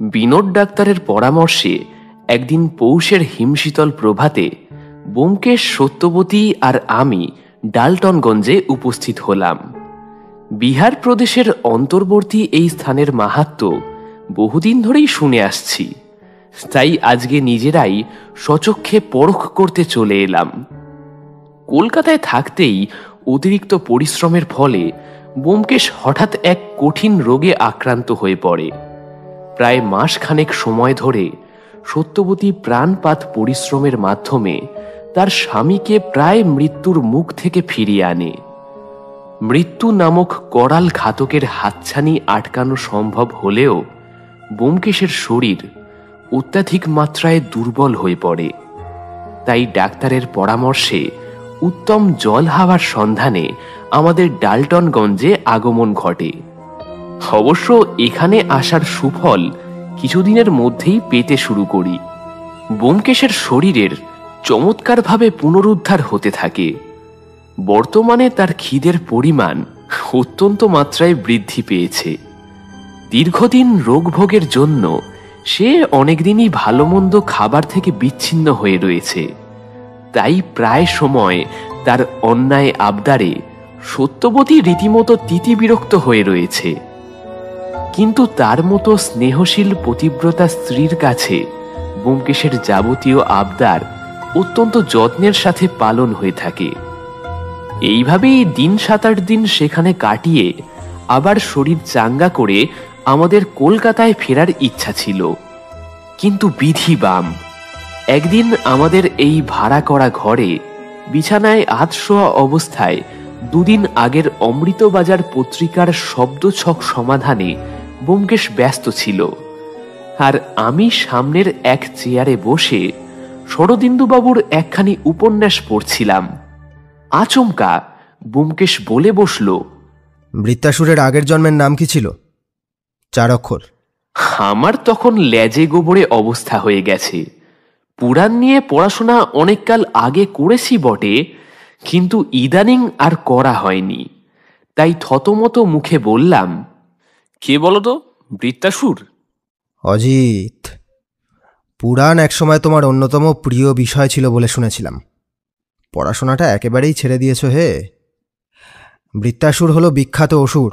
বিনোদ ডাক্তারের পরামর্শে একদিন পৌষের হিমশীতল প্রভাতে ব্যোমকেশ, সত্যবতী আর আমি ডালটনগঞ্জে উপস্থিত হলাম। বিহার প্রদেশের অন্তর্বর্তী এই স্থানের মাহাত্ম্য বহুদিন ধরেই শুনে আসছি, তাই আজকে নিজেরাই স্বচক্ষে পরখ করতে চলে এলাম। কলকাতায় থাকতেই অতিরিক্ত পরিশ্রমের ফলে ব্যোমকেশ হঠাৎ এক কঠিন রোগে আক্রান্ত হয়ে পড়ে। প্রায় মাসখানেক সময় ধরে সত্যবতী প্রাণপাত পরিশ্রমের মাধ্যমে তার স্বামীকে প্রায় মৃত্যুর মুখ থেকে ফিরিয়ে আনে। মৃত্যু নামক করাল ঘাতকের হাতছানি আটকানো সম্ভব হলেও ব্যোমকেশের শরীর অত্যাধিক মাত্রায় দুর্বল হয়ে পড়ে। তাই ডাক্তারের পরামর্শে উত্তম জল হাওয়ার সন্ধানে আমাদের ডালটনগঞ্জে আগমন ঘটে। অবশ্য এখানে আসার সুফল কিছুদিনের মধ্যেই পেতে শুরু করি। ব্যোমকেশের শরীরের চমৎকারভাবে পুনরুদ্ধার হতে থাকে। বর্তমানে তার খিদের পরিমাণ অত্যন্ত মাত্রায় বৃদ্ধি পেয়েছে। দীর্ঘদিন রোগভোগের জন্য সে অনেকদিনই ভালো মন্দ খাবার থেকে বিচ্ছিন্ন হয়ে রয়েছে। তাই প্রায় সময় তার অন্যায় আবদারে সত্যবতী রীতিমতো তিতিবিরক্ত হয়ে রয়েছে। কিন্তু তার মতো স্নেহশীল পতিব্রতা স্ত্রীর কাছে ব্যোমকেশের যাবতীয় আবদার অত্যন্ত যত্নের সাথে পালন হয়ে থাকে। এইভাবেই দিন 7-8 দিন সেখানে কাটিয়ে আবার শরীর চাঙ্গা করে আমাদের কলকাতায় ফেরার ইচ্ছা ছিল। কিন্তু বিধি বাম, একদিন আমাদের এই ভাড়া করা ঘরে বিছানায় আধশোয়া অবস্থায় দুদিন আগের অমৃতবাজার পত্রিকার শব্দছক সমাধানে ব্যোমকেশ ব্যস্ত ছিল, আর আমি সামনের এক চেয়ারে বসে শরদিন্দুবাবুর একখানি উপন্যাস পড়ছিলাম। আচমকা ব্যোমকেশ বলে বসল, বৃত্তাসুরের আগের জন্মের নাম কি ছিল? 4 অক্ষর। আমার তখন লেজে গোবরে অবস্থা হয়ে গেছে। পুরাণ নিয়ে পড়াশোনা অনেককাল আগে করেছি বটে, কিন্তু ইদানিং আর করা হয়নি। তাই থতমত মুখে বললাম, কে বলো তো বৃত্তাসুর? অজিত, পুরাণ একসময় তোমার অন্যতম প্রিয় বিষয় ছিল বলে শুনেছিলাম। পড়াশোনাটা একেবারেই ছেড়ে দিয়েছ হে। বৃত্তাসুর হলো বিখ্যাত অসুর,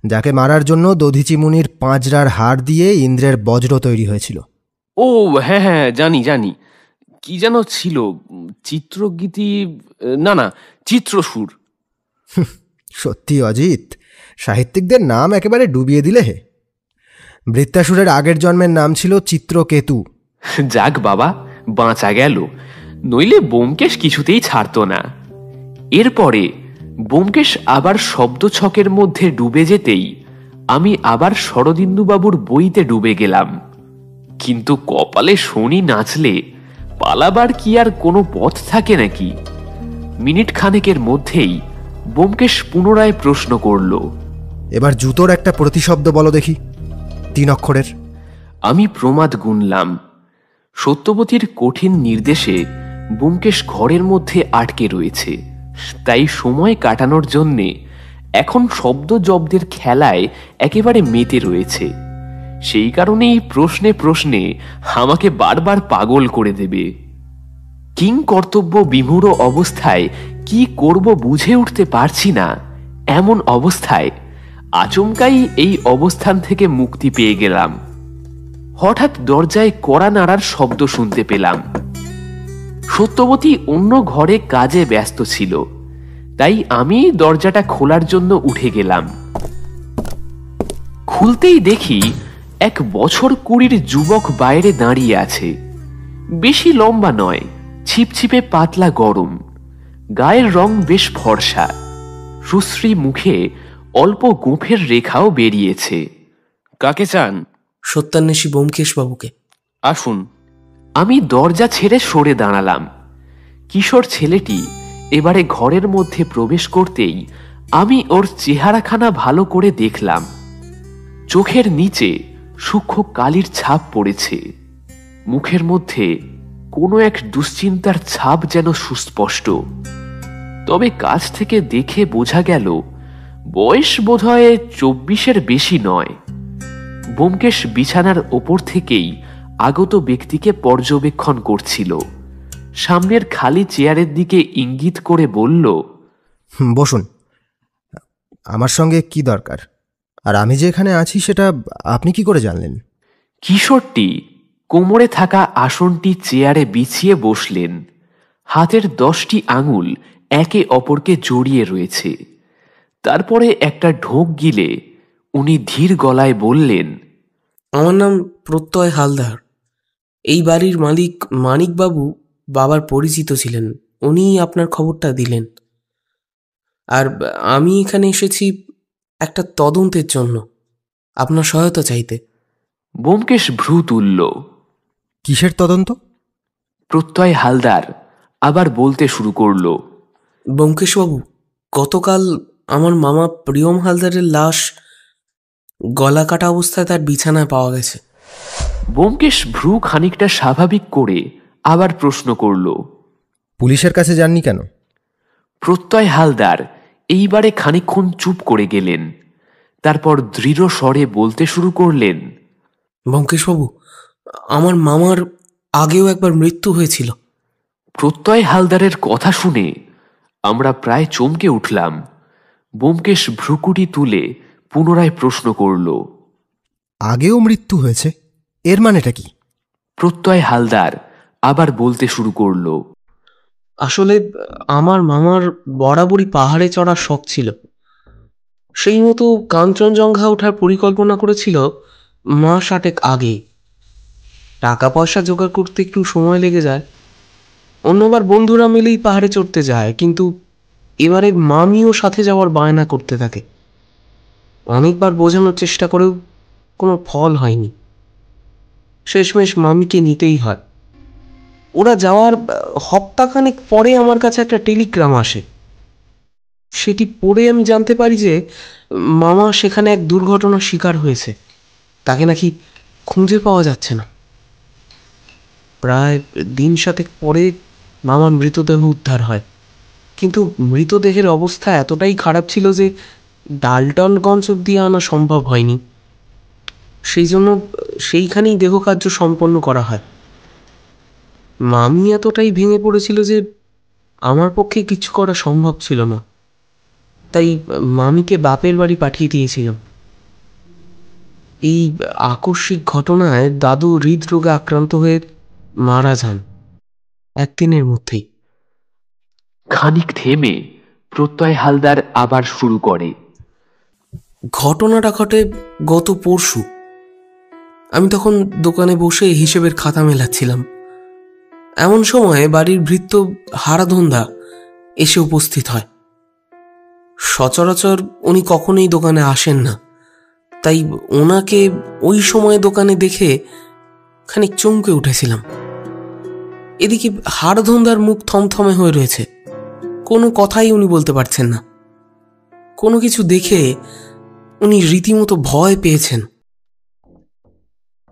যাকে মারার জন্য দধিচি মুনির 5 হাড় দিয়ে ইন্দ্রের বজ্র তৈরি হয়েছিল। ও হ্যাঁ হ্যাঁ, জানি জানি। কি যেন ছিল, চিত্রগীতি, না চিত্রসুর। সত্যি অজিত, সাহিত্যিকদের নাম একেবারে ডুবিয়ে দিলে হে। বৃত্তাসুরের আগের জন্মের নাম ছিল চিত্রকেতু। যাক বাবা, বাঁচা গেল, নইলে ব্যোমকেশ কিছুতেই ছাড়ত না। এরপরে ব্যোমকেশ আবার শব্দছকের মধ্যে ডুবে যেতেই আমি আবার শরদিন্দুবাবুর বইতে ডুবে গেলাম। কিন্তু কপালে শনি নাচলে পালাবার কি আর কোনো পথ থাকে নাকি? মিনিট খানেকের মধ্যেই ব্যোমকেশ পুনরায় প্রশ্ন করল, এবার জুতোর একটা প্রতিশব্দ বলো দেখি, 3 অক্ষরের। আমি প্রমাদ গুনলাম। সত্যবতীর কঠিন নির্দেশে ব্যোমকেশ ঘরের মধ্যে আটকে রয়েছে, তাই সময় কাটানোর জন্যে এখন শব্দ জব্দের খেলায় একেবারে মেতে রয়েছে। সেই কারণেই প্রশ্নে প্রশ্নে আমাকে বারবার পাগল করে দেবে। কিং কর্তব্য বিমূঢ় অবস্থায় কি করব বুঝে উঠতে পারছি না। এমন অবস্থায় আচমকাই এই অবস্থান থেকে মুক্তি পেয়ে গেলাম। হঠাৎ দরজায় কড়া নাড়ার শব্দ শুনতে পেলাম। সত্যবতী অন্য ঘরে কাজে ব্যস্ত ছিল, তাই আমি দরজাটা খোলার জন্য উঠে গেলাম। খুলতেই দেখি 1 বছর 20-র যুবক বাইরে দাঁড়িয়ে আছে। বেশি লম্বা নয়, ছিপছিপে পাতলা গরম, গায়ের রং বেশ ফর্সা, সুশ্রী মুখে অল্প গোঁফের রেখাও বেরিয়েছে। কাকে চান? সত্যান্বেষী ব্যোমকেশ বাবুকে। আসুন। আমি দরজা ছেড়ে সরে দাঁড়ালাম। কিশোর ছেলেটি এবারে ঘরের মধ্যে প্রবেশ করতেই আমি ওর চেহারাখানা ভালো করে দেখলাম। চোখের নিচে সূক্ষ্ম কালির ছাপ পড়েছে, মুখের মধ্যে কোনো এক দুশ্চিন্তার ছাপ যেন সুস্পষ্ট। তবে কাছ থেকে দেখে বোঝা গেল বয়স বোধহয় 24-এর বেশি নয়। ব্যোমকেশ বিছানার ওপর থেকেই আগত ব্যক্তিকে পর্যবেক্ষণ করছিল। সামনের খালি চেয়ারের দিকে ইঙ্গিত করে বলল, বসুন। আমার সঙ্গে কি দরকার? আর আমি যে এখানে আছি সেটা আপনি কি করে জানলেন? কিশোরটি কোমরে থাকা আসনটি চেয়ারে বিছিয়ে বসলেন। হাতের 10টি আঙুল একে অপরকে জড়িয়ে রয়েছে। তারপরে একটা ঢোক গিলে উনি ধীর গলায় বললেন, আমার নাম প্রত্যয় হালদার। এই বাড়ির মালিক মানিকবাবু বাবার পরিচিত ছিলেন, উনিই আপনার খবরটা দিলেন। আর আমি এখানে এসেছি একটা তদন্তের জন্য, আপনার সহায়তা চাইতে। ব্যোমকেশ ভ্রু তুলল। কিসের তদন্ত? প্রত্যয় হালদার আবার বলতে শুরু করল, ব্যোমকেশবাবু, গতকাল আমার মামা প্রিয়ম হালদারের লাশ গলা কাটা অবস্থায় তার বিছানায় পাওয়া গেছে। ব্যোমকেশ ভ্রু খানিকটা স্বাভাবিক করে আবার প্রশ্ন করল, পুলিশের কাছে যাননি কেন? প্রত্যয় হালদার এইবারে খানিকক্ষণ চুপ করে গেলেন। তারপর দৃঢ় স্বরে বলতে শুরু করলেন, ব্যোমকেশবাবু, আমার মামার আগেও একবার মৃত্যু হয়েছিল। প্রত্যয় হালদারের কথা শুনে আমরা প্রায় চমকে উঠলাম। ব্যোমকেশ ভ্রুকুটি তুলে পুনরায় প্রশ্ন করল, আগেও মৃত্যু হয়েছে? এর মানেটা কি? প্রত্যয় হালদার আবার বলতে শুরু করল, আসলে আমার মামার বরাবরই পাহাড়ে চড়ার শখ ছিল। সেই মতো কাঞ্চনজঙ্ঘা ওঠার পরিকল্পনা করেছিল মাস 8 আগে। টাকা পয়সা জোগাড় করতে একটু সময় লেগে যায়। অন্যবার বন্ধুরা মিলেই পাহাড়ে চড়তে যায়, কিন্তু এবারে মামিও সাথে যাওয়ার বায়না করতে থাকে। অনেকবার বোঝানোর চেষ্টা করেও কোনো ফল হয়নি। শেষমেশ মামিকে নিতেই হয়। ওরা যাওয়ার হপ্তাখানেক পরে আমার কাছে একটা টেলিগ্রাম আসে। সেটি পড়ে আমি জানতে পারি যে মামা সেখানে এক দুর্ঘটনার শিকার হয়েছে। তাকে নাকি খুঁজে পাওয়া যাচ্ছে না। প্রায় দিন 7 পরে মামার মৃতদেহ উদ্ধার হয়, কিন্তু মৃতদেহের অবস্থা এতটাই খারাপ ছিল যে ডালটনগঞ্জ অব্দি আনা সম্ভব হয়নি। সেই জন্য সেইখানেই দেহকার্য সম্পন্ন করা হয়। মামি এতটাই ভেঙে পড়েছিল যে আমার পক্ষে কিছু করা সম্ভব ছিল না, তাই মামিকে বাপের বাড়ি পাঠিয়ে দিয়েছিলাম। এই আকস্মিক ঘটনায় দাদু হৃদরোগে আক্রান্ত হয়ে মারা যান 1 দিনের মধ্যেই। খানিক থেমে প্রত্যয় হালদার আবার শুরু করে, ঘটনাটা ঘটে গত পরশু। আমি তখন দোকানে বসে হিসেবের খাতা মেলাচ্ছিলাম। এমন সময় বাড়ির ভৃত্য হারাধন্দা এসে উপস্থিত হয়। সচরাচর উনি কখনোই দোকানে আসেন না, তাই ওনাকে ওই সময় দোকানে দেখে খানিক চমকে উঠেছিলাম। এদিকে হারাধন্দার মুখ থমথমে হয়ে রয়েছে, কোনো কথাই উনি বলতে পারছেন না। কোনো কিছু দেখে উনি রীতিমতো ভয় পেয়েছেন।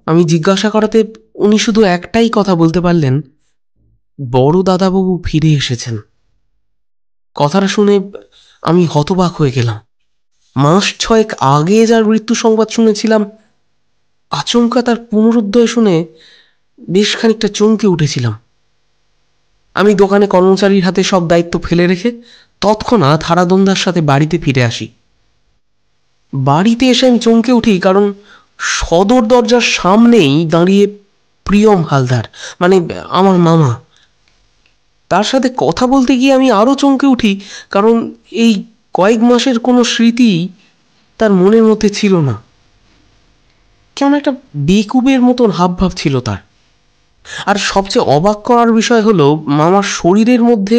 আমি জিজ্ঞাসা করাতে উনি শুধু একটাই কথা বলতে পারলেন, বড় দাদাবাবু ফিরে এসেছেন। কথাটা শুনে আমি হতবাক হয়ে গেলাম। মাস 6 আগে যার মৃত্যু সংবাদ শুনেছিলাম, আচমকা তার পুনরুদ্ধার শুনে বেশ খানিকটা চমকে উঠেছিলাম। আমি দোকানে কর্মচারীর হাতে সব দায়িত্ব ফেলে রেখে তৎক্ষণাৎ হারাধন্দার সাথে বাড়িতে ফিরে আসি। বাড়িতে এসে আমি চমকে উঠি, কারণ সদর দরজার সামনেই দাঁড়িয়ে প্রিয়ম হালদার, মানে আমার মামা। তার সাথে কথা বলতে গিয়ে আমি আরও চমকে উঠি, কারণ এই কয়েক মাসের কোনো স্মৃতি তার মনের মধ্যে ছিল না। কেমন একটা বেকুবের মতন হাবভাব ছিল তার। আর সবচেয়ে অবাক করার বিষয় হলো, মামার শরীরের মধ্যে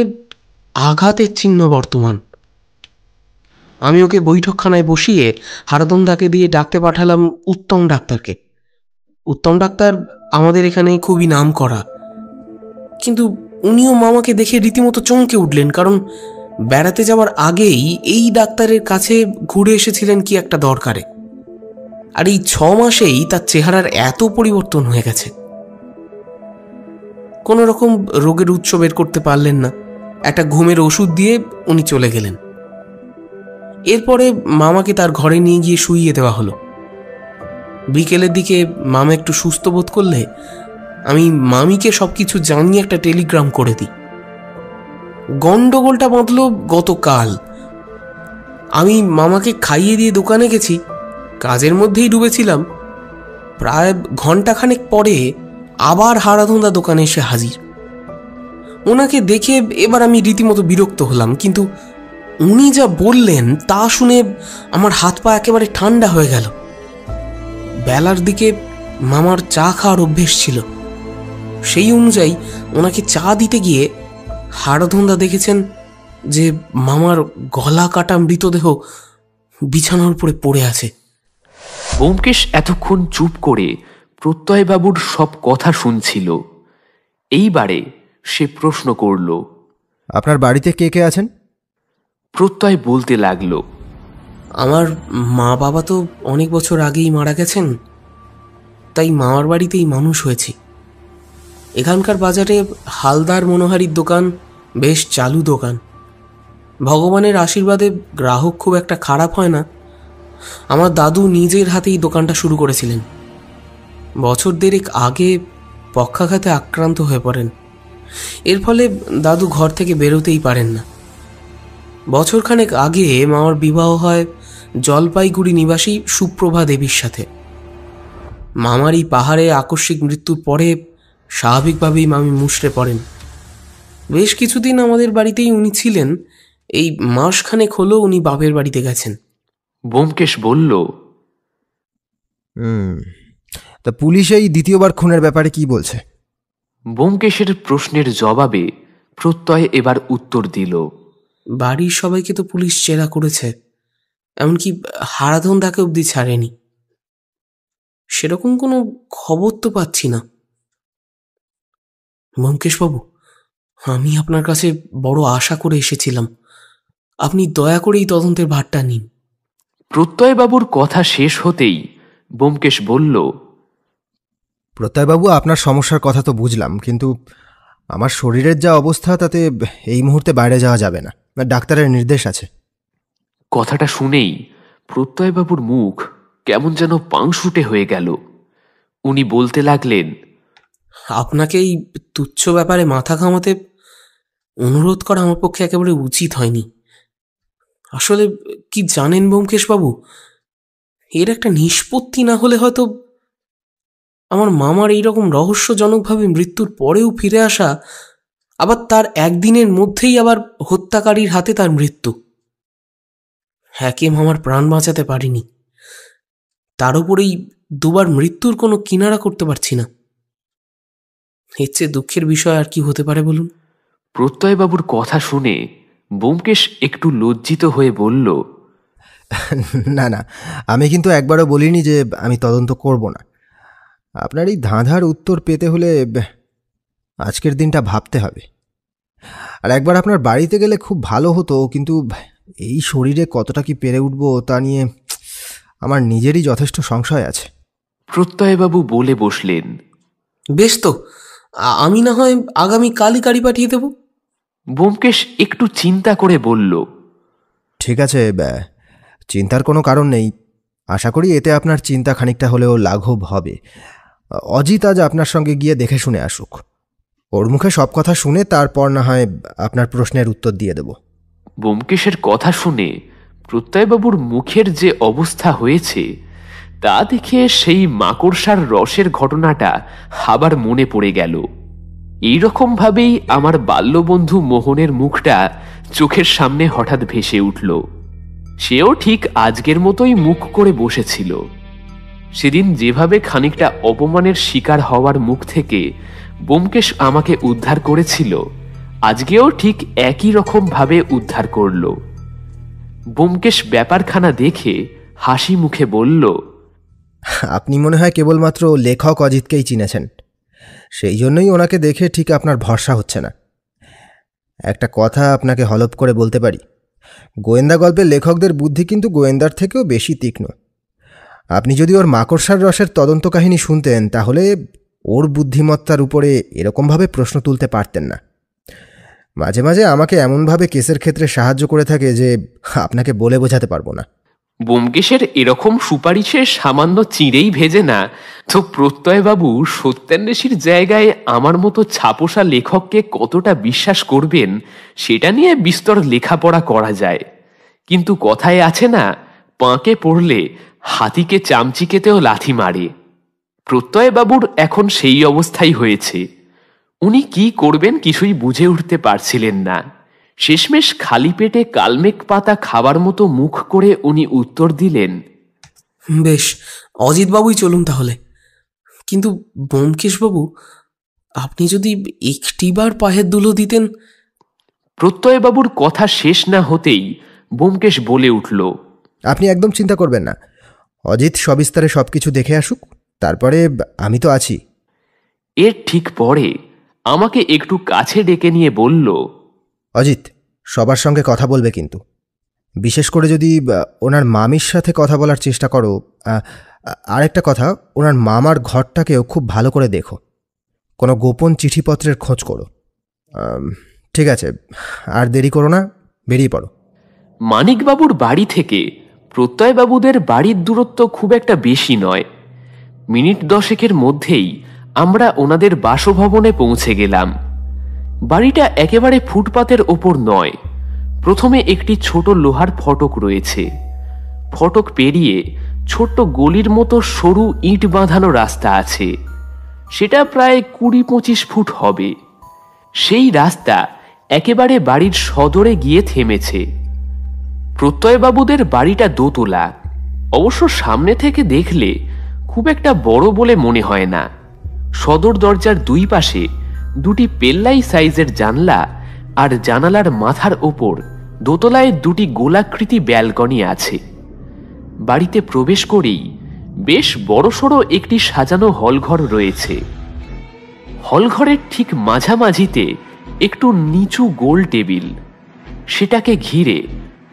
আঘাতের চিহ্ন বর্তমান। আমি ওকে বৈঠকখানায় বসিয়ে হারাধন্দাকে দিয়ে ডাকতে পাঠালাম উত্তম ডাক্তারকে। উত্তম ডাক্তার আমাদের এখানে খুবই নাম করা, কিন্তু উনিও মামাকে দেখে রীতিমতো চমকে উঠলেন, কারণ বেড়াতে যাওয়ার আগেই এই ডাক্তারের কাছে ঘুরে এসেছিলেন কি একটা দরকারে। আর এই 6 মাসেই তার চেহারার এত পরিবর্তন হয়ে গেছে। কোনো রকম রোগের উৎস বের করতে পারলেন না। একটা ঘুমের ওষুধ দিয়ে উনি চলে গেলেন। এরপরে মামাকে তার ঘরে নিয়ে গিয়ে শুইয়ে দেওয়া হলো। বিকেলের দিকে মামা একটু সুস্থ বোধ করলে আমি মামিকে সব কিছু জানিয়ে একটা টেলিগ্রাম করে দিই। গন্ডগোলটা বাঁধল গতকাল। আমি মামাকে খাইয়ে দিয়ে দোকানে গেছি, কাজের মধ্যেই ডুবেছিলাম। প্রায় ঘন্টাখানেক পরে আবার হারাধন্দা দোকানে এসে হাজির। ওনাকে দেখে এবার আমি রীতিমতো বিরক্ত হলাম, কিন্তু উনি যা বললেন তা শুনে আমার হাত পা একেবারে ঠান্ডা হয়ে গেল। বেলার দিকে মামার চা খাওয়ার অভ্যেস ছিল, সেই অনুযায়ী ওনাকে চা দিতে গিয়ে হারাধন্দা দেখেছেন যে মামার গলা কাটা মৃতদেহ বিছানার উপরে পড়ে আছে। ব্যোমকেশ এতক্ষণ চুপ করে প্রত্যয়বাবুর সব কথা শুনছিল। এইবারে সে প্রশ্ন করল, আপনার বাড়িতে কে কে আছেন? প্রত্যয় বলতে লাগল, আমার মা বাবা তো অনেক বছর আগেই মারা গেছেন, তাই মামার বাড়িতেই মানুষ হয়েছি। এখানকার বাজারে হালদার মনোহারীর দোকান বেশ চালু দোকান। ভগবানের আশীর্বাদে গ্রাহক খুব একটা খারাপ হয় না। আমার দাদু নিজের হাতেই দোকানটা শুরু করেছিলেন। বছর দেড়েক আগে পক্ষাঘাতে আক্রান্ত হয়ে পড়েন। এর ফলে দাদু ঘর থেকে বেরোতেই পারেন না। বছরখানেক আগে মামার বিবাহ হয় জলপাইগুড়ি নিবাসী সুপ্রভা দেবীর সাথে। মামার এই পাহাড়ে আকস্মিক মৃত্যুর পরে স্বাভাবিকভাবেই মামি মুষড়ে পড়েন। বেশ কিছুদিন আমাদের বাড়িতেই উনি ছিলেন। এই মাসখানেক হলো উনি বাপের বাড়িতে গেছেন। ব্যোমকেশ বলল, তা পুলিশ এই দ্বিতীয়বার খুনের ব্যাপারে কি বলছে? ব্যোমকেশের প্রশ্নের জবাবে প্রত্যয় এবার উত্তর দিল, বাড়ির সবাইকে তো পুলিশ জেরা করেছে, এমনকি হারাধন্দাকে অবধি ছাড়েনি। সেরকম কোনো খবর তো পাচ্ছি না। ব্যোমকেশবাবু, আমি আপনার কাছে বড় আশা করে এসেছিলাম, আপনি দয়া করে এই তদন্তের ভারটা নিন। প্রত্যয়বাবুর কথা শেষ হতেই ব্যোমকেশ বলল, প্রত্যয়বাবু, আপনার সমস্যার কথা তো বুঝলাম, কিন্তু আমার শরীরের যা অবস্থা তাতে এই মুহূর্তে বাইরে যাওয়া যাবে না, ডাক্তারের নির্দেশ আছে। কথাটা শুনেই প্রত্যয়বাবুর মুখ কেমন যেন পাংশুটে হয়ে গেল। উনি বলতে লাগলেন, আপনাকে এই তুচ্ছ ব্যাপারে মাথা ঘামাতে অনুরোধ করা আমার পক্ষে একেবারে উচিত হয়নি। আসলে কি জানেন ব্যোমকেশবাবু, এর একটা নিষ্পত্তি না হলে হয়তো আমার মামার এইরকম রহস্যজনকভাবে মৃত্যুর পরেও ফিরে আসা, আবার তার একদিনের মধ্যেই আবার হত্যাকারীর হাতে তার মৃত্যু, একে মামার প্রাণ বাঁচাতে পারিনি। তার উপরেই দুবার মৃত্যুর কোনো কিনারা করতে পারছি না। এর চেয়ে দুঃখের বিষয় আর কি হতে পারে বলুন? প্রত্যয়বাবুর কথা শুনে ব্যোমকেশ একটু লজ্জিত হয়ে বলল, না না, আমি কিন্তু একবারও বলিনি যে আমি তদন্ত করব না। আপনার এই ধাঁধার উত্তর পেতে হলে আজকের দিনটা ভাবতে হবে। আর একবার আপনার বাড়িতে গেলে খুব ভালো হতো, কিন্তু এই শরীরে কতটা কি পেরে উঠব তা নিয়ে আমার নিজেরই যথেষ্ট সংশয় আছে। প্রত্যয়বাবু বলে বসলেন, বেশ তো, আমি না হয় আগামী কালই গাড়ি পাঠিয়ে দেব। ব্যোমকেশ একটু চিন্তা করে বলল, ঠিক আছে, চিন্তার কোনো কারণ নেই। আশা করি এতে আপনার চিন্তা খানিকটা হলেও লাঘব হবে। অজিত আজ আপনার সঙ্গে গিয়ে দেখে শুনে আসুক। ওর মুখে সব কথা শুনে তারপর না হয় আপনার প্রশ্নের উত্তর দিয়ে দেব। ব্যোমকেশের কথা শুনে প্রত্যয়বাবুর মুখের যে অবস্থা হয়েছে তা দেখে সেই মাকড়সার রসের ঘটনাটা আবার মনে পড়ে গেল। এইরকম ভাবেই আমার বাল্যবন্ধু মোহনের মুখটা চোখের সামনে হঠাৎ ভেসে উঠল। সেও ঠিক আজকের মতোই মুখ করে বসেছিল। সেদিন যেভাবে খানিকটা অপমানের শিকার হওয়ার মুখ থেকে ব্যোমকেশ আমাকে উদ্ধার করেছিল, আজকেও ঠিক একই রকম ভাবে উদ্ধার করল। ব্যোমকেশ ব্যাপারখানা দেখে হাসি মুখে বলল, আপনি মনে হয় কেবলমাত্র লেখক অজিতকেই চিনেছেন, সেই জন্যই ওনাকে দেখে ঠিক আপনার ভরসা হচ্ছে না। একটা কথা আপনাকে হলপ করে বলতে পারি, গোয়েন্দা গল্পের লেখকদের বুদ্ধি কিন্তু গোয়েন্দার থেকেও বেশি তীক্ষ্ণ। আপনি যদি ওর মাকড়সার রসের তদন্ত কাহিনী শুনতেন, তাহলে ওর বুদ্ধিমত্তার উপরে এরকমভাবে প্রশ্ন তুলতে পারতেন না। মাঝে মাঝে আমাকে এমনভাবে কেসের ক্ষেত্রে সাহায্য করে থাকে যে আপনাকে বলে বোঝাতে পারবো না। ব্যোমকেশের এরকম সুপারিশে সামান্য চিঁড়েই ভেজে না, তো প্রত্যয়বাবু সত্যান্বেষীর জায়গায় আমার মতো ছাপোষা লেখককে কতটা বিশ্বাস করবেন সেটা নিয়ে বিস্তর লেখাপড়া করা যায়। কিন্তু কথায় আছে না, পাঁকে পড়লে হাতিকে চামচিকেতেও লাথি মারে। প্রত্যয়বাবুর এখন সেই অবস্থাই হয়েছে। উনি কি করবেন কিছুই বুঝে উঠতে পারছিলেন না। শেষমেশ খালি পেটে কালমেঘ পাতা খাবার মতো মুখ করে উনি উত্তর দিলেন, বেশ, অজিতবাবুই চলুন তাহলে। কিন্তু ব্যোমকেশবাবু, আপনি যদি একটিবার পায়ের ধুলো দিতেন। প্রত্যয়বাবুর কথা শেষ না হতেই ব্যোমকেশ বলে উঠল, আপনি একদম চিন্তা করবেন না, অজিত সবিস্তারে সব কিছু দেখে আসুক, তারপরে আমি তো আছি। এর ঠিক পরে আমাকে একটু কাছে ডেকে নিয়ে বলল, অজিত, সবার সঙ্গে কথা বলবে কিন্তু, বিশেষ করে যদি ওনার মামির সাথে কথা বলার চেষ্টা করো। আরেকটা কথা, ওনার মামার ঘরটাকেও খুব ভালো করে দেখো, কোনো গোপন চিঠিপত্রের খোঁজ করো। ঠিক আছে, আর দেরি করো না, বেরিয়ে পড়ো। মানিকবাবুর বাড়ি থেকে প্রত্যয়বাবুদের বাড়ির দূরত্ব খুব একটা বেশি নয়। মিনিট 10 মধ্যেই আমরা ওনাদের বাসভবনে পৌঁছে গেলাম। বাড়িটা একেবারে ফুটপাতের ওপর নয়। প্রথমে একটি ছোট লোহার ফটক রয়েছে। ফটক পেরিয়ে ছোট্ট গলির মতো সরু ইট বাঁধানো রাস্তা আছে। সেটা প্রায় 20-25 ফুট হবে। সেই রাস্তা একেবারে বাড়ির সদরে গিয়ে থেমেছে। প্রত্যয়বাবুদের বাড়িটা দোতলা। অবশ্য সামনে থেকে দেখলে খুব একটা বড় বলে মনে হয় না। সদর দরজার দুই পাশে দুটি পেল্লাই সাইজের জানলা, আর জানালার মাথার ওপর দোতলায় দুটি গোলাকৃতি ব্যালকনি আছে। বাড়িতে প্রবেশ করেই বেশ বড়সড় একটি সাজানো হলঘর রয়েছে। হলঘরের ঠিক মাঝামাঝিতে একটু নিচু গোল টেবিল, সেটাকে ঘিরে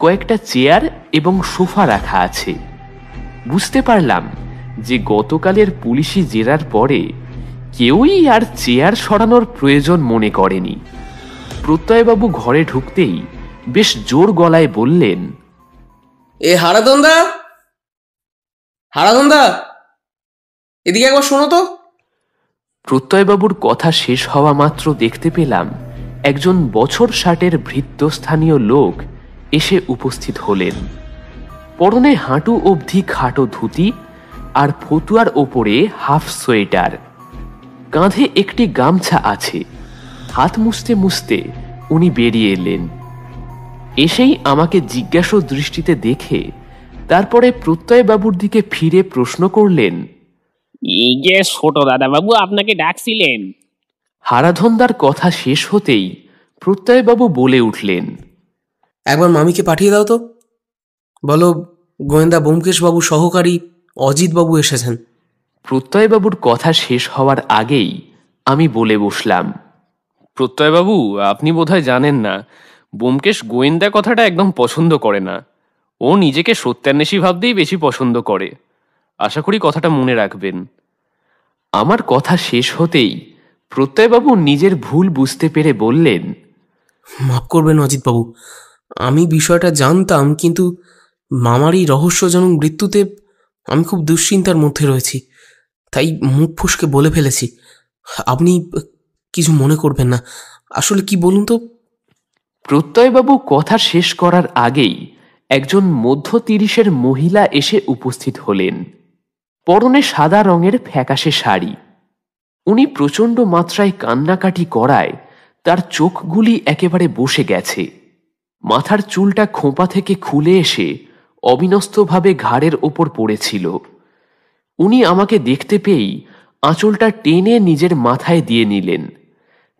কয়েকটা চেয়ার এবং সোফা রাখা আছে। বুঝতে পারলাম যে গতকালের পুলিশি জেরার পরে কেউই আর চেয়ার সরানোর প্রয়োজন মনে করেনি। প্রত্যয়বাবু ঘরে ঢুকতেই বেশ জোর গলায় বললেন, এ হারাধনদা, হারাধনদা, এদিকে একবার শোনো তো। প্রত্যয়বাবুর কথা শেষ হওয়া মাত্র দেখতে পেলাম একজন বছর 60-এর ভৃত্যস্থানীয় লোক এসে উপস্থিত হলেন। পরনে হাঁটু অবধি খাটো ধুতি আর ফতুয়ার ওপরে হাফ সোয়েটার। কাঁধে একটি গামছা আছে। হাত মুছতে মুছতে উনি বেরিয়ে এলেন। এসেই আমাকে জিজ্ঞাসু দৃষ্টিতে দেখে তারপরে প্রত্যয়বাবুর দিকে ফিরে প্রশ্ন করলেন, এই যে ছোট দাদাবাবু আপনাকে ডাকছিলেন। হারাধনদার কথা শেষ হতেই প্রত্যয়বাবু বলে উঠলেন, একবার মামিকে পাঠিয়ে দাও তো, বলো গোয়েন্দা ব্যোমকেশবাবু সহকারী অজিতবাবু এসেছেন। প্রত্যয়বাবুর কথা শেষ হওয়ার আগেই আমি বলে বসলাম, প্রত্যয়বাবু, আপনি বোধহয় জানেন না, ব্যোমকেশ গোয়েন্দা কথাটা একদম পছন্দ করে না। ও নিজেকে সত্যান্বেষী ভাবতেই বেশি পছন্দ করে। আশা করি কথাটা মনে রাখবেন। আমার কথা শেষ হতেই প্রত্যয়বাবু নিজের ভুল বুঝতে পেরে বললেন, মাফ করবেন অজিতবাবু, আমি বিষয়টা জানতাম, কিন্তু মামার এই রহস্যজনক মৃত্যুতে আমি খুব দুশ্চিন্তার মধ্যে রয়েছি, তাই মুখ ফসকে বলে ফেলেছি। আপনি কিছু মনে করবেন না। আসলে কি বলুন তো। প্রত্যয়বাবু কথা শেষ করার আগেই একজন মধ্য 30-এর মহিলা এসে উপস্থিত হলেন। পরনে সাদা রঙের ফ্যাকাশে শাড়ি। উনি প্রচণ্ড মাত্রায় কান্নাকাটি করায় তার চোখগুলি একেবারে বসে গেছে। মাথার চুলটা খোঁপা থেকে খুলে এসে অবিন্যস্তভাবে ঘাড়ের ওপর পড়েছিল। উনি আমাকে দেখতে পেয়েই আঁচলটা টেনে নিজের মাথায় দিয়ে নিলেন।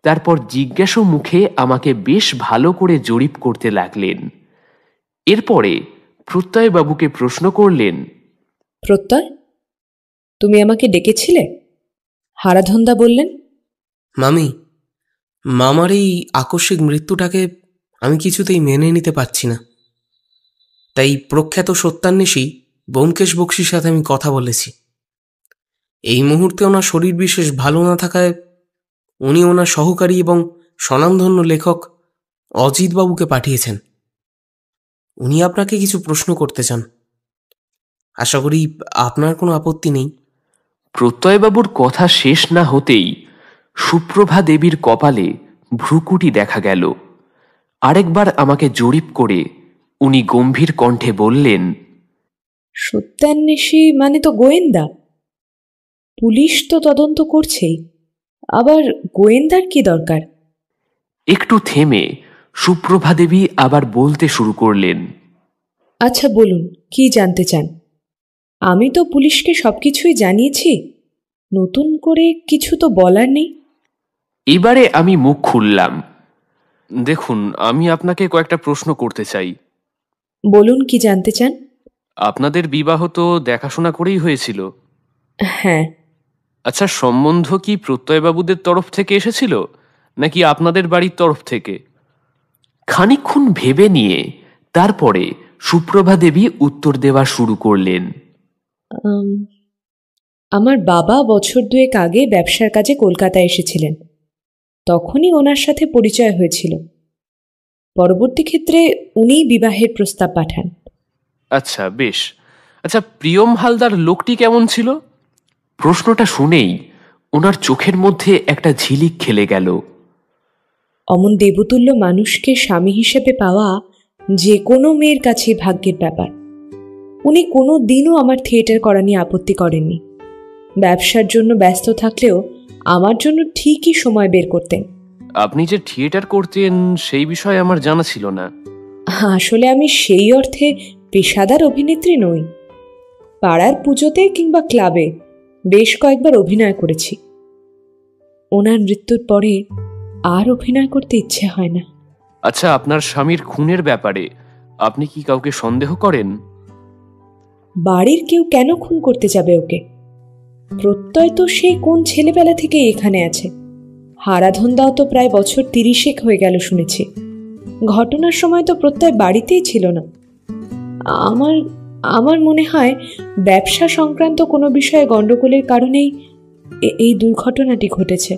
তারপর জিজ্ঞাসু মুখে আমাকে বেশ ভালো করে জরিপ করতে লাগলেন। এরপরে প্রত্যয়বাবুকে প্রশ্ন করলেন, প্রত্যয়, তুমি আমাকে ডেকেছিলে? হারাধনদা বললেন। মামি, মামার এই আকস্মিক মৃত্যুটাকে আমি কিছুতেই মেনে নিতে পারছি না। তাই প্রখ্যাত সত্যান্বেষী ব্যোমকেশ বক্সির সাথে আমি কথা বলেছি। এই মুহূর্তে ওনার শরীর বিশেষ ভালো না থাকায় উনি ওনার সহকারী এবং স্বনামধন্য লেখক অজিতবাবুকে পাঠিয়েছেন। উনি আপনাকে কিছু প্রশ্ন করতে চান। আশা করি আপনার কোনো আপত্তি নেই। প্রত্যয়বাবুর কথা শেষ না হতেই সুপ্রভা দেবীর কপালে ভ্রুকুটি দেখা গেল। আরেকবার আমাকে জরিপ করে উনি গম্ভীর কণ্ঠে বললেন, সত্যান্বেষী মানে তো গোয়েন্দা। পুলিশ তো তদন্ত করছেই, আবার গোয়েন্দার কি দরকার? একটু থেমে সুপ্রভা দেবী আবার বলতে শুরু করলেন, আচ্ছা বলুন, কি জানতে চান? আমি তো পুলিশকে সবকিছুই জানিয়েছি, নতুন করে কিছু তো বলার নেই। এবারে আমি মুখ খুললাম। দেখুন, আমি আপনাকে কয়েকটা প্রশ্ন করতে চাই। বলুন, কি জানতে চান? আপনাদের বিবাহ তো দেখাশোনা করেই হয়েছিল। হ্যাঁ। আচ্ছা, সম্বন্ধ কি প্রত্যয়বাবুদের তরফ থেকে এসেছিল নাকি আপনাদের বাড়ির তরফ থেকে? খানিকক্ষণ ভেবে নিয়ে তারপরে সুপ্রভা দেবী উত্তর দেওয়া শুরু করলেন। আম, আমার বাবা বছর দুয়েক আগে ব্যবসার কাজে কলকাতায় এসেছিলেন, তখনই ওনার সাথে পরিচয় হয়েছিল। পরবর্তী ক্ষেত্রে উনিই বিবাহের প্রস্তাব পাঠান। আচ্ছা, বেশ। আচ্ছা, প্রিয়ম হালদার লোকটি কেমন ছিল? প্রশ্নটা শুনেই ওনার চোখের মধ্যে একটা ঝিলিক খেলে গেল। অমন দেবতুল্য মানুষকে স্বামী হিসেবে পাওয়া যে কোনো মেয়ের কাছে ভাগ্যের ব্যাপার। উনি কোনো দিনও আমার থিয়েটার করা নিয়ে আপত্তি করেননি। ব্যবসার জন্য ব্যস্ত থাকলেও আমার জন্য ঠিকই সময় বের করতেন। আপনি যে থিয়েটার করতেন সেই বিষয়ে আমার জানা ছিল না। আসলে আমি সেই অর্থে পেশাদার অভিনেত্রী নই। পাড়ার পুজোতে কিংবা ক্লাবে বেশ কয়েকবার অভিনয় করেছি। ওনার মৃত্যুর পরে আর অভিনয় করতে ইচ্ছে হয় না। আচ্ছা, আপনার স্বামীর খুনের ব্যাপারে আপনি কি কাউকে সন্দেহ করেন? বাড়ির কেউ কেন খুন করতে যাবে ওকে? প্রত্যয় তো সেই কোন ছেলেবেলা থেকে এখানে আছে। হারাধনদাও তো প্রায় বছর 30 হয়ে গেল শুনেছি। ঘটনার সময় তো প্রত্যয় বাড়িতেই ছিল না। আমার আমার মনে হয় ব্যবসা সংক্রান্ত কোনো বিষয়ে গণ্ডগোলের কারণেই এই দুর্ঘটনাটি ঘটেছে।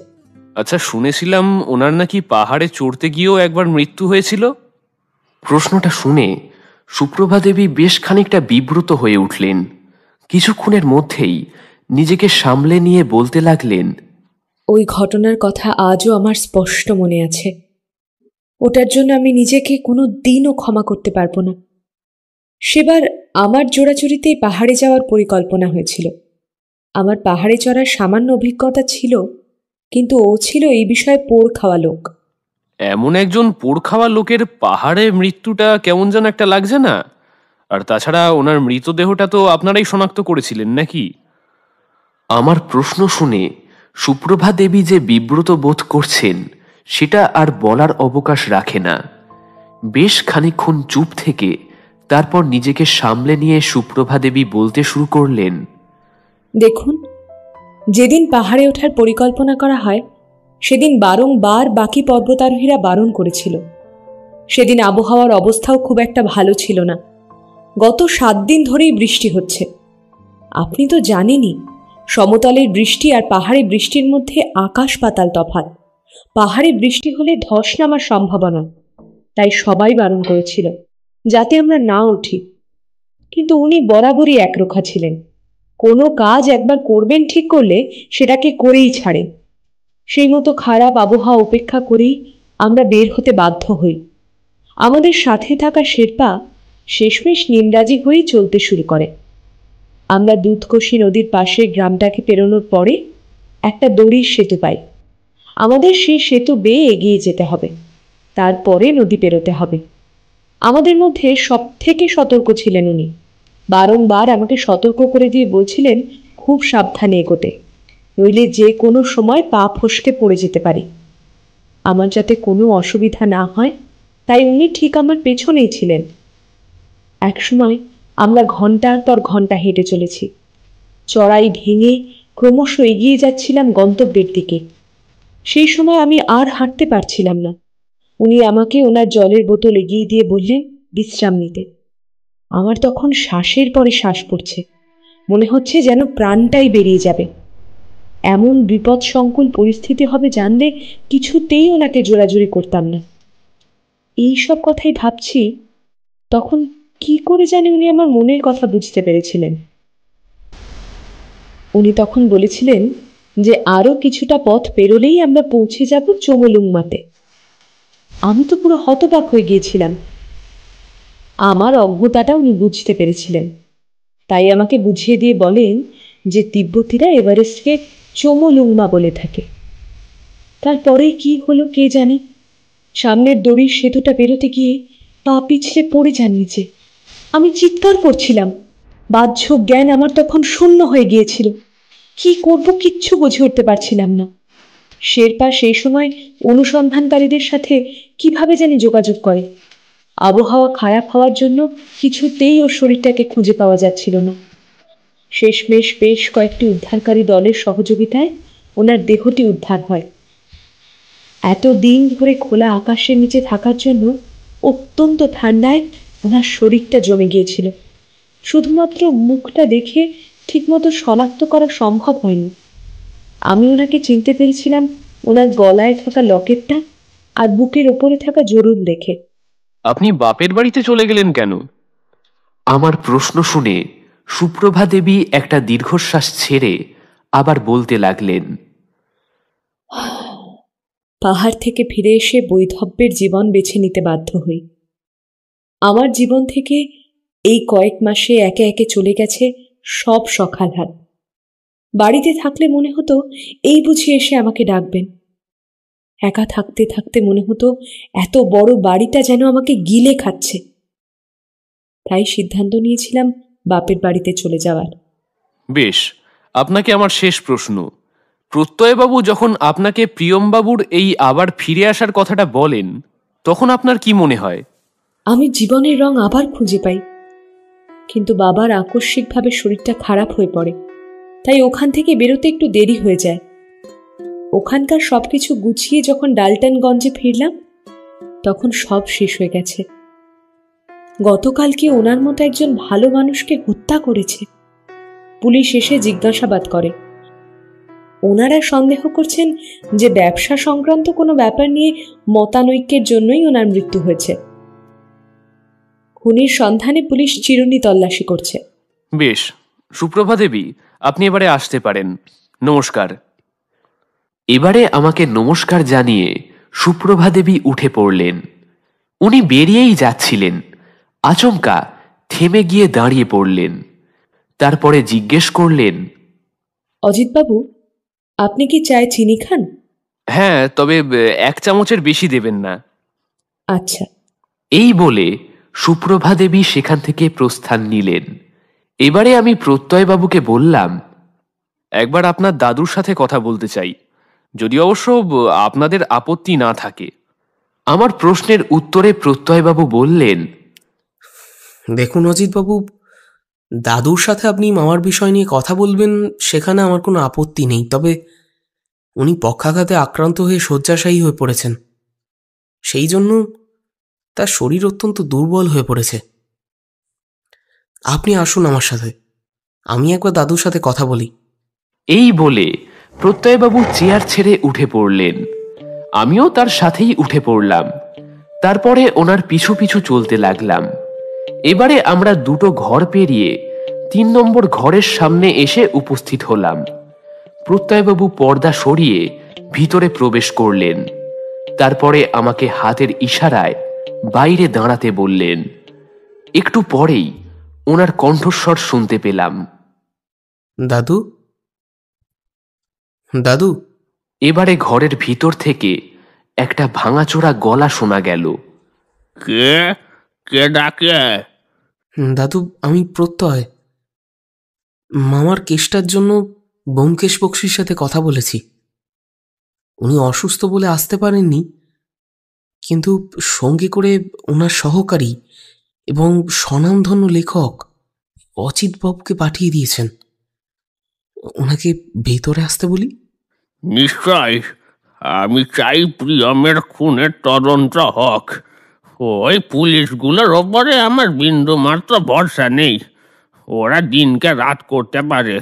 আচ্ছা, শুনেছিলাম ওনার নাকি পাহাড়ে চড়তে গিয়েও একবার মৃত্যু হয়েছিল। প্রশ্নটা শুনে সুপ্রভা দেবী বেশ খানিকটা বিব্রত হয়ে উঠলেন। কিছুক্ষণের মধ্যেই নিজেকে সামলে নিয়ে বলতে লাগলেন, ওই ঘটনার কথা আজও আমার স্পষ্ট মনে আছে। ওটার জন্য আমি নিজেকে কোনো দিনও ক্ষমা করতে পারবো না। সেবার আমার জোড়াচুরিতেই পাহাড়ে যাওয়ার পরিকল্পনা হয়েছিল। আমার পাহাড়ে চড়ার সামান্য অভিজ্ঞতা ছিল, কিন্তু ও ছিল এই বিষয়ে পোড় খাওয়া লোক। এমন একজন পোড় খাওয়া লোকের পাহাড়ে মৃত্যুটা কেমন যেন একটা লাগছে না? আর তাছাড়া ওনার মৃতদেহটা তো আপনারাই শনাক্ত করেছিলেন নাকি? আমার প্রশ্ন শুনে সুপ্রভা দেবী যে বিব্রত বোধ করছেন সেটা আর বলার অবকাশ রাখে না। বেশ খানিকক্ষণ চুপ থেকে তারপর নিজেকে সামলে নিয়ে সুপ্রভা দেবী বলতে শুরু করলেন, দেখুন, যেদিন পাহাড়ে ওঠার পরিকল্পনা করা হয় সেদিন বারংবার বাকি পর্বতারোহীরা বারণ করেছিল। সেদিন আবহাওয়ার অবস্থাও খুব একটা ভালো ছিল না। গত 7 দিন ধরেই বৃষ্টি হচ্ছে। আপনি তো জানেনই, সমতলের বৃষ্টি আর পাহাড়ে বৃষ্টির মধ্যে আকাশ পাতাল তফাৎ। পাহাড়ে বৃষ্টি হলে ধস নামার সম্ভাবনা, তাই সবাই বারণ করেছিল যাতে আমরা না উঠি। কিন্তু উনি বরাবরই একরোখা ছিলেন। কোনো কাজ একবার করবেন ঠিক করলে সেটাকে করেই ছাড়েন। সেই মতো খারাপ আবহাওয়া উপেক্ষা করেই আমরা বের হতে বাধ্য হই। আমাদের সাথে থাকা শেরপা শেষমেশ নিমরাজি হয়েই চলতে শুরু করে। আমরা দুধকোশী নদীর পাশে গ্রামটাকে পেরোনোর পরে একটা দড়ির সেতু পাই। আমাদের সেই সেতু বেয়ে এগিয়ে যেতে হবে, তারপরে নদী পেরোতে হবে। আমাদের মধ্যে সব থেকে সতর্ক ছিলেন উনি। বারংবার আমাকে সতর্ক করে দিয়ে বলছিলেন খুব সাবধানে এগোতে, নইলে যে কোনো সময় পা ফসকে পড়ে যেতে পারি। আমার যাতে কোনো অসুবিধা না হয় তাই উনি ঠিক আমার পেছনেই ছিলেন। একসময় আমরা ঘন্টার পর ঘন্টা হেঁটে চলেছি। চড়াই ভেঙে ক্রমশ এগিয়ে যাচ্ছিলাম গন্তব্যের দিকে। সেই সময় আমি আর হাঁটতে পারছিলাম না। উনি আমাকে ওনার জলের বোতল এগিয়ে দিয়ে বললেন বিশ্রাম নিতে। আমার তখন শ্বাসের পরে শ্বাস পড়ছে, মনে হচ্ছে যেন প্রাণটাই বেরিয়ে যাবে। এমন বিপদসংকুল পরিস্থিতি হবে জানলে কিছুতেই ওনাকে জোরাজুরি করতাম না। এই সব কথাই ভাবছি, তখন কি করে জানি উনি আমার মনের কথা বুঝতে পেরেছিলেন। উনি তখন বলেছিলেন যে আরো কিছুটা পথ পেরোলেই আমরা পৌঁছে যাব চোমলুংমাতে। আমি তো পুরো হতবাক হয়ে গিয়েছিলাম। আমার অজ্ঞতাটা উনি বুঝতে পেরেছিলেন, তাই আমাকে বুঝিয়ে দিয়ে বলেন যে তিব্বতীরা এভারেস্টকে চোমলুংমা বলে থাকে। তারপরে কি হলো কে জানে, সামনের দড়ির সেতুটা বেরোতে গিয়ে পা পিছলে পড়ে যান নিচে। আমি চিৎকার করছিলাম, বাহ্য জ্ঞান আমার তখন শূন্য হয়ে গিয়েছিল। কি করব কিচ্ছু বুঝে উঠতে পারছিলাম না। শেরপা সেই সময় অনুসন্ধানকারীদের সাথে কিভাবে জানি যোগাযোগ করে। আবহাওয়া খারাপ হওয়ার জন্য কিছুতেই ওর শরীরটাকে খুঁজে পাওয়া যাচ্ছিল না। শেষমেশ বেশ কয়েকটি উদ্ধারকারী দলের সহযোগিতায় ওনার দেহটি উদ্ধার হয়। এত দিন ধরে খোলা আকাশের নিচে থাকার জন্য অত্যন্ত ঠান্ডায় ওনার শরীরটা জমে গিয়েছিল। শুধুমাত্র মুখটা দেখে ঠিকমতো শনাক্ত করা সম্ভব হয়নি। আমি ওনাকে চিনতে পেরেছিলাম ওনার গলায় থাকা লকেটটা আর বুকের ওপরে থাকা জরুর দেখে। আপনি বাপের বাড়িতে চলে গেলেন কেন? আমার প্রশ্ন শুনে সুপ্রভা দেবী একটা দীর্ঘশ্বাস ছেড়ে আবার বলতে লাগলেন, পাহাড় থেকে ফিরে এসে বৈধব্যের জীবন বেছে নিতে বাধ্য হই। আমার জীবন থেকে এই কয়েক মাসে একে একে চলে গেছে সব সকালহাট। বাড়িতে থাকলে মনে হতো এই বুঝি এসে আমাকে ডাকবেন। একা থাকতে থাকতে মনে হতো এত বড় বাড়িটা যেন আমাকে গিলে খাচ্ছে। তাই সিদ্ধান্ত নিয়েছিলাম বাপের বাড়িতে চলে যাওয়ার। বেশ, আপনাকে আমার শেষ প্রশ্ন। প্রত্যয়বাবু যখন আপনাকে প্রিয়মবাবুর এই আবার ফিরে আসার কথাটা বলেন, তখন আপনার কি মনে হয়? আমি জীবনের রং আবার খুঁজে পাই, কিন্তু বাবার আকস্মিকভাবে শরীরটা খারাপ হয়ে পড়ে, তাই ওখান থেকে বেরোতে একটু দেরি হয়ে যায়। ওখানকার সবকিছু গুছিয়ে যখন ডালটনগঞ্জে ফিরলাম, তখন সব শেষ হয়ে গেছে। গতকালকে ওনার মতো একজন ভালো মানুষকে হত্যা করেছে। পুলিশ এসে জিজ্ঞাসাবাদ করে। ওনারা সন্দেহ করছেন যে ব্যবসা সংক্রান্ত কোনো ব্যাপার নিয়ে মতানৈক্যের জন্যই ওনার মৃত্যু হয়েছে। খুনির সন্ধানে পুলিশ চিরুনি তল্লাশি করছে। বেশ, সুপ্রভা দেবী, আপনি এবারে আসতে পারেন। নমস্কার। এবারে আমাকে নমস্কার জানিয়ে সুপ্রভা দেবী উঠে পড়লেন। উনি বেরিয়েই যাচ্ছিলেন, আচমকা থেমে গিয়ে দাঁড়িয়ে পড়লেন। তারপরে জিজ্ঞেস করলেন, অজিতবাবু, আপনি কি চায়ে চিনি খান? হ্যাঁ, তবে 1 চামচের বেশি দেবেন না। আচ্ছা। এই বলে সুপ্রভা দেবী সেখান থেকে প্রস্থান নিলেন। এবারে আমি প্রত্যয়বাবুকে বললাম, একবার আপনার দাদুর সাথে কথা বলতে চাই, যদি অবশ্য আপনাদের আপত্তি না থাকে। আমার প্রশ্নের উত্তরে প্রত্যয়বাবু বললেন, দেখুন অজিতবাবু, দাদুর সাথে আপনি মামার বিষয় নিয়ে কথা বলবেন সেখানে আমার কোনো আপত্তি নেই, তবে উনি পক্ষাঘাতে আক্রান্ত হয়ে শয্যাশায়ী হয়ে পড়েছেন। সেই জন্য তার শরীর অত্যন্ত দুর্বল হয়ে পড়েছে। আপনি আসুন আমার সাথে, আমি একবার দাদুর সাথে কথা বলি। এই বলে প্রত্যয়বাবু চেয়ার ছেড়ে উঠে পড়লেন। আমিও তার সাথেই উঠে পড়লাম। তারপরে ওনার পিছু পিছু চলতে লাগলাম। এবারে আমরা 2টো ঘর পেরিয়ে 3 নম্বর ঘরের সামনে এসে উপস্থিত হলাম। প্রত্যয়বাবু পর্দা সরিয়ে ভিতরে প্রবেশ করলেন। তারপরে আমাকে হাতের ইশারায় বাইরে দাঁড়াতে বললেন। একটু পরেই ওনার কণ্ঠস্বর শুনতে পেলাম, দাদু, দাদু। এবারে ঘরের ভিতর থেকে একটা ভাঙাচোরা গলা শোনা গেল। কে কে ডাকে? দাদু, আমি প্রত্যয়। মামার কেসটার জন্য ব্যোমকেশ বক্সির সাথে কথা বলেছি। উনি অসুস্থ বলে আসতে পারেননি, কিন্তু সঙ্গে করে ওনার সহকারী এবং স্বনামধন্য লেখক অচিতবাবুকে পাঠিয়ে দিয়েছেন। ওনাকে ভেতরে আসতে বলি। নিশ্চয়, আমি চাই প্রিয়মের খুনের তদন্ত হোক। ওই পুলিশগুলোর ওপরে আমার বিন্দু মাত্র ভরসা নেই। ওরা দিনকে রাত করতে পারে।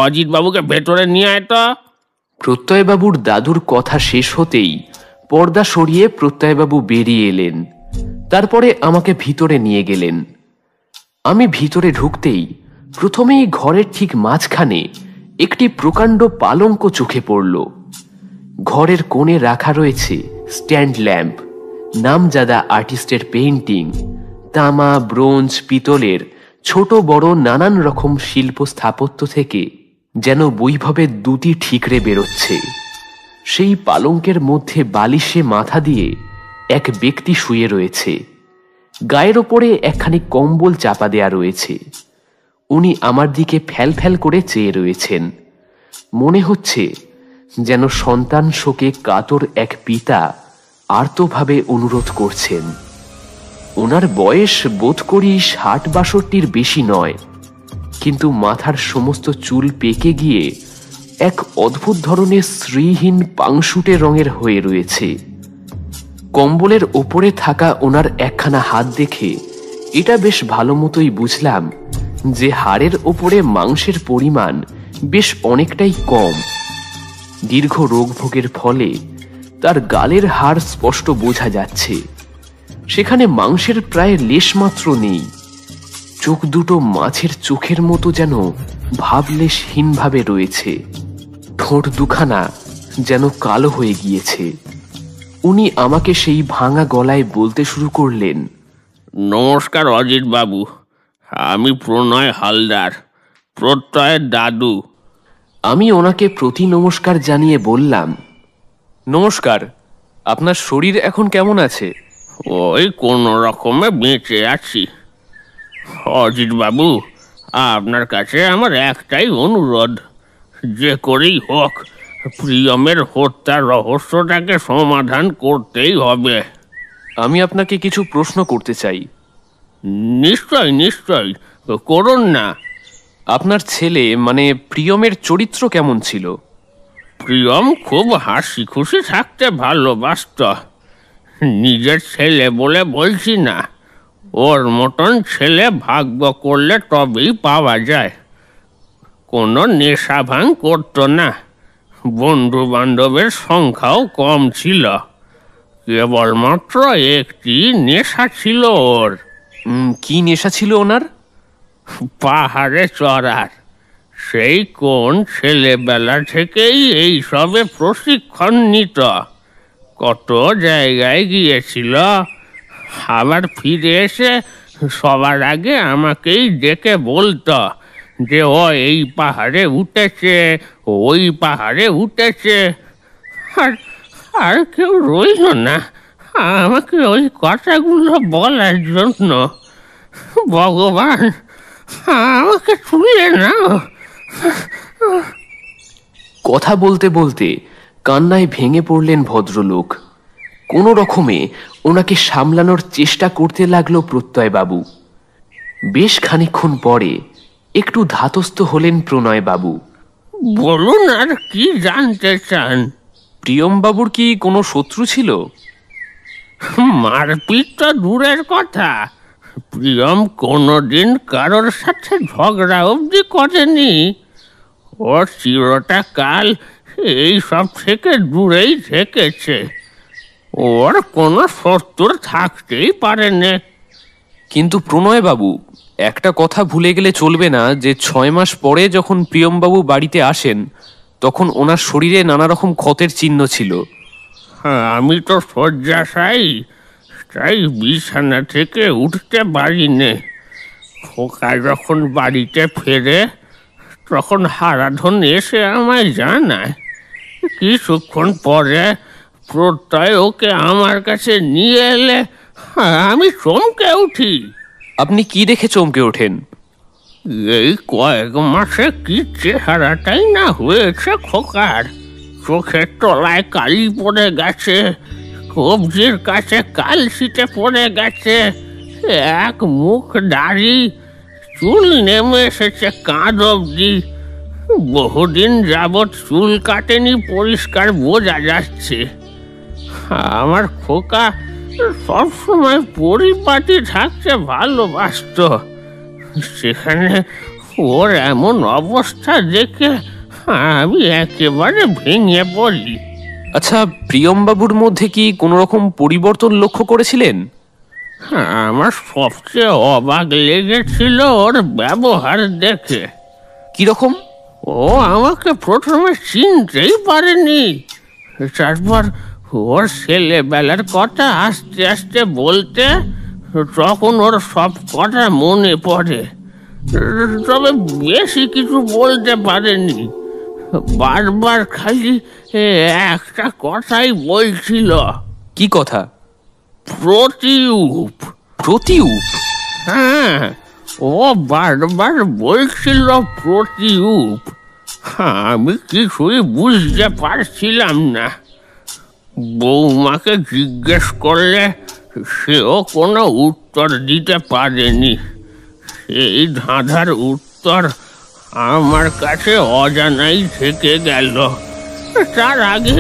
অজিত বাবুকে ভেতরে নিয়ে আয় তো। প্রত্যয়বাবুর দাদুর কথা শেষ হতেই পর্দা সরিয়ে প্রত্যয়বাবু বেরিয়ে এলেন। তারপরে আমাকে ভিতরে নিয়ে গেলেন। আমি ভিতরে ঢুকতেই প্রথমেই ঘরের ঠিক মাঝখানে একটি প্রকাণ্ড পালঙ্ক চোখে পড়ল। ঘরের কোণে রাখা রয়েছে স্ট্যান্ড ল্যাম্প, নামজাদা আর্টিস্টের পেইন্টিং, তামা, ব্রোঞ্জ, পিতলের ছোট বড় নানান রকম শিল্প স্থাপত্য থেকে যেন বৈভবের দুটি ঠিকরে বেরোচ্ছে। সেই পালঙ্কের মধ্যে বালিশে মাথা দিয়ে এক ব্যক্তি শুয়ে রয়েছে। গায়ের ওপরে একখানি কম্বল চাপা দেয়া রয়েছে। উনি আমার দিকে ফ্যাল ফ্যাল করে চেয়ে রয়েছেন। মনে হচ্ছে যেন সন্তান শোকে কাতর এক পিতা আর্তভাবে অনুরোধ করছেন। ওনার বয়স বোধ করি ৬০-৬২ বেশি নয়, কিন্তু মাথার সমস্ত চুল পেকে গিয়ে এক অদ্ভুত ধরনের শ্রীহীন পাংশুটে রঙের হয়ে রয়েছে। কম্বলের ওপরে থাকা ওনার একখানা হাত দেখে এটা বেশ ভালো মতোই বুঝলাম যে হাড়ের ওপরে মাংসের পরিমাণ বেশ অনেকটাই কম। দীর্ঘ রোগভোগের ফলে তার গালের হাড় স্পষ্ট বোঝা যাচ্ছে। সেখানে মাংসের প্রায় লেশমাত্র নেই। চোখ দুটো মাছের চোখের মতো যেন ভাবলেশহীনভাবে রয়েছে। ঠোঁট দুখানা যেন কালো হয়ে গিয়েছে। উনি আমাকে সেই ভাঙা গলায় বলতে শুরু করলেন, নমস্কার অজিত বাবু, আমি প্রণয় হালদার, প্রত্যয়ের দাদু। আমি ওনাকে প্রতি নমস্কার জানিয়ে বললাম, নমস্কার, আপনার শরীর এখন কেমন আছে? ওই কোনো রকমে বেঁচে আছি। অজিত বাবু, আপনার কাছে আমার একটাই অনুরোধ, যে করেই হোক প্রিয়মের হত্যার রহস্যটাকে সমাধান করতেই হবে। আমি আপনাকে কিছু প্রশ্ন করতে চাই। নিশ্চয় নিশ্চয়, করুন না। আপনার ছেলে মানে প্রিয়মের চরিত্র কেমন ছিল? প্রিয়ম খুব হাসি খুশি থাকতে ভালোবাসত। নিজের ছেলে বলে বলছি না, ওর মতন ছেলে ভাগ্য করলে তবেই পাওয়া যায়। কোনো নেশা ভাঙ করতো না, বন্ধু বান্ধবের সংখ্যাও কম ছিল। কেবলমাত্র একটি নেশা ছিল ওর। কি নেশা ছিল ওনার? পাহাড়ে চড়ার। সেই কোন ছেলেবেলা থেকেই এই সবে প্রশিক্ষণ নিত। কত জায়গায় গিয়েছিল, আবার ফিরে এসে সবার আগে আমাকেই ডেকে বলতো যে ও এই পাহাড়ে উঠেছে, ওই পাহাড়ে উঠেছে। আর আর কেউ রইল না আমাকে ওই কথাগুলো বলার জন্য। ভগবান, আমাকে তুলে নাও। কথা বলতে বলতে কান্নায় ভেঙে পড়লেন ভদ্রলোক। কোনো রকমে ওনাকে সামলানোর চেষ্টা করতে লাগলো প্রত্যয়বাবু। বেশ খানিকক্ষণ পরে একটু ধাতস্থ হলেন প্রণয়বাবু। বলুন, আর কি জানতে চান? প্রিয়মবাবুর কি কোনো শত্রু ছিল? মারপিট তো দূরের কথা, প্রিয়ম কোনোদিন কারোর সাথে ঝগড়া অবধি করেনি। ওর চিরটা কাল এই সব থেকে দূরেই থেকেছে। ওর কোনো শত্রু থাকতেই পারে না। কিন্তু প্রণয়বাবু, একটা কথা ভুলে গেলে চলবে না যে ৬ মাস পরে যখন প্রিয়মবাবু বাড়িতে আসেন তখন ওনার শরীরে নানা রকম ক্ষতের চিহ্ন ছিল। আমি তো শয্যাশায়ী, তাই বিছানা থেকে উঠতে পারি নে। খোকা যখন বাড়িতে ফেরে তখন হারাধন এসে আমায় জানায়। কিছুক্ষণ পরে প্রত্যয় ওকে আমার কাছে নিয়ে এলে আমি চমকে উঠি। আপনি কি দেখে চমকে ওঠেন? এই কয়েক মাসে কি চেহারাটাই না হয়েছে খোকার। চোখের তলায় কালি পড়ে গেছে, কবজির কাছে কালশিটে পড়ে গেছে, এক মুখ দাড়ি, চুল নেমে এসেছে কাঁধ অবধি। বহুদিন যাবৎ চুল কাটেনি, পরিষ্কার বোঝা যাচ্ছে। আমার খোকা সবসময় পরিপাটি থাকতে ভালোবাসত। সেখানে ওর এমন অবস্থা দেখে আমি একেবারে ভেঙে পড়ি। আচ্ছা, প্রিয়মবাবুর মধ্যে কি কোনো রকম পরিবর্তন লক্ষ্য করেছিলেন? আমার সবচেয়ে অবাক লেগেছিল ওর ব্যবহার দেখে। কিরকম? ও আমাকে প্রথমে চিনতেই পারেনি, তারপর ওর ছেলেবেলার কথা আস্তে আস্তে বলতে তখন ওর সব কথা মনে পড়ে, তবে বেশি কিছু বলতে পারেনি। বারবার খালি একটা কথাই বলছিল। কি কথা? প্রতিউপ। প্রতিউপ? হ্যাঁ, ও বারবার বলছিল প্রতিউপ। আমি কিছুই বুঝতে পারছিলাম না। বৌমাকে জিজ্ঞেস করলে সেও কোনো উত্তর দিতে পারেনি। এই ধাঁধার উত্তর আমার কাছে অজানাই থেকে গেল। তার আগে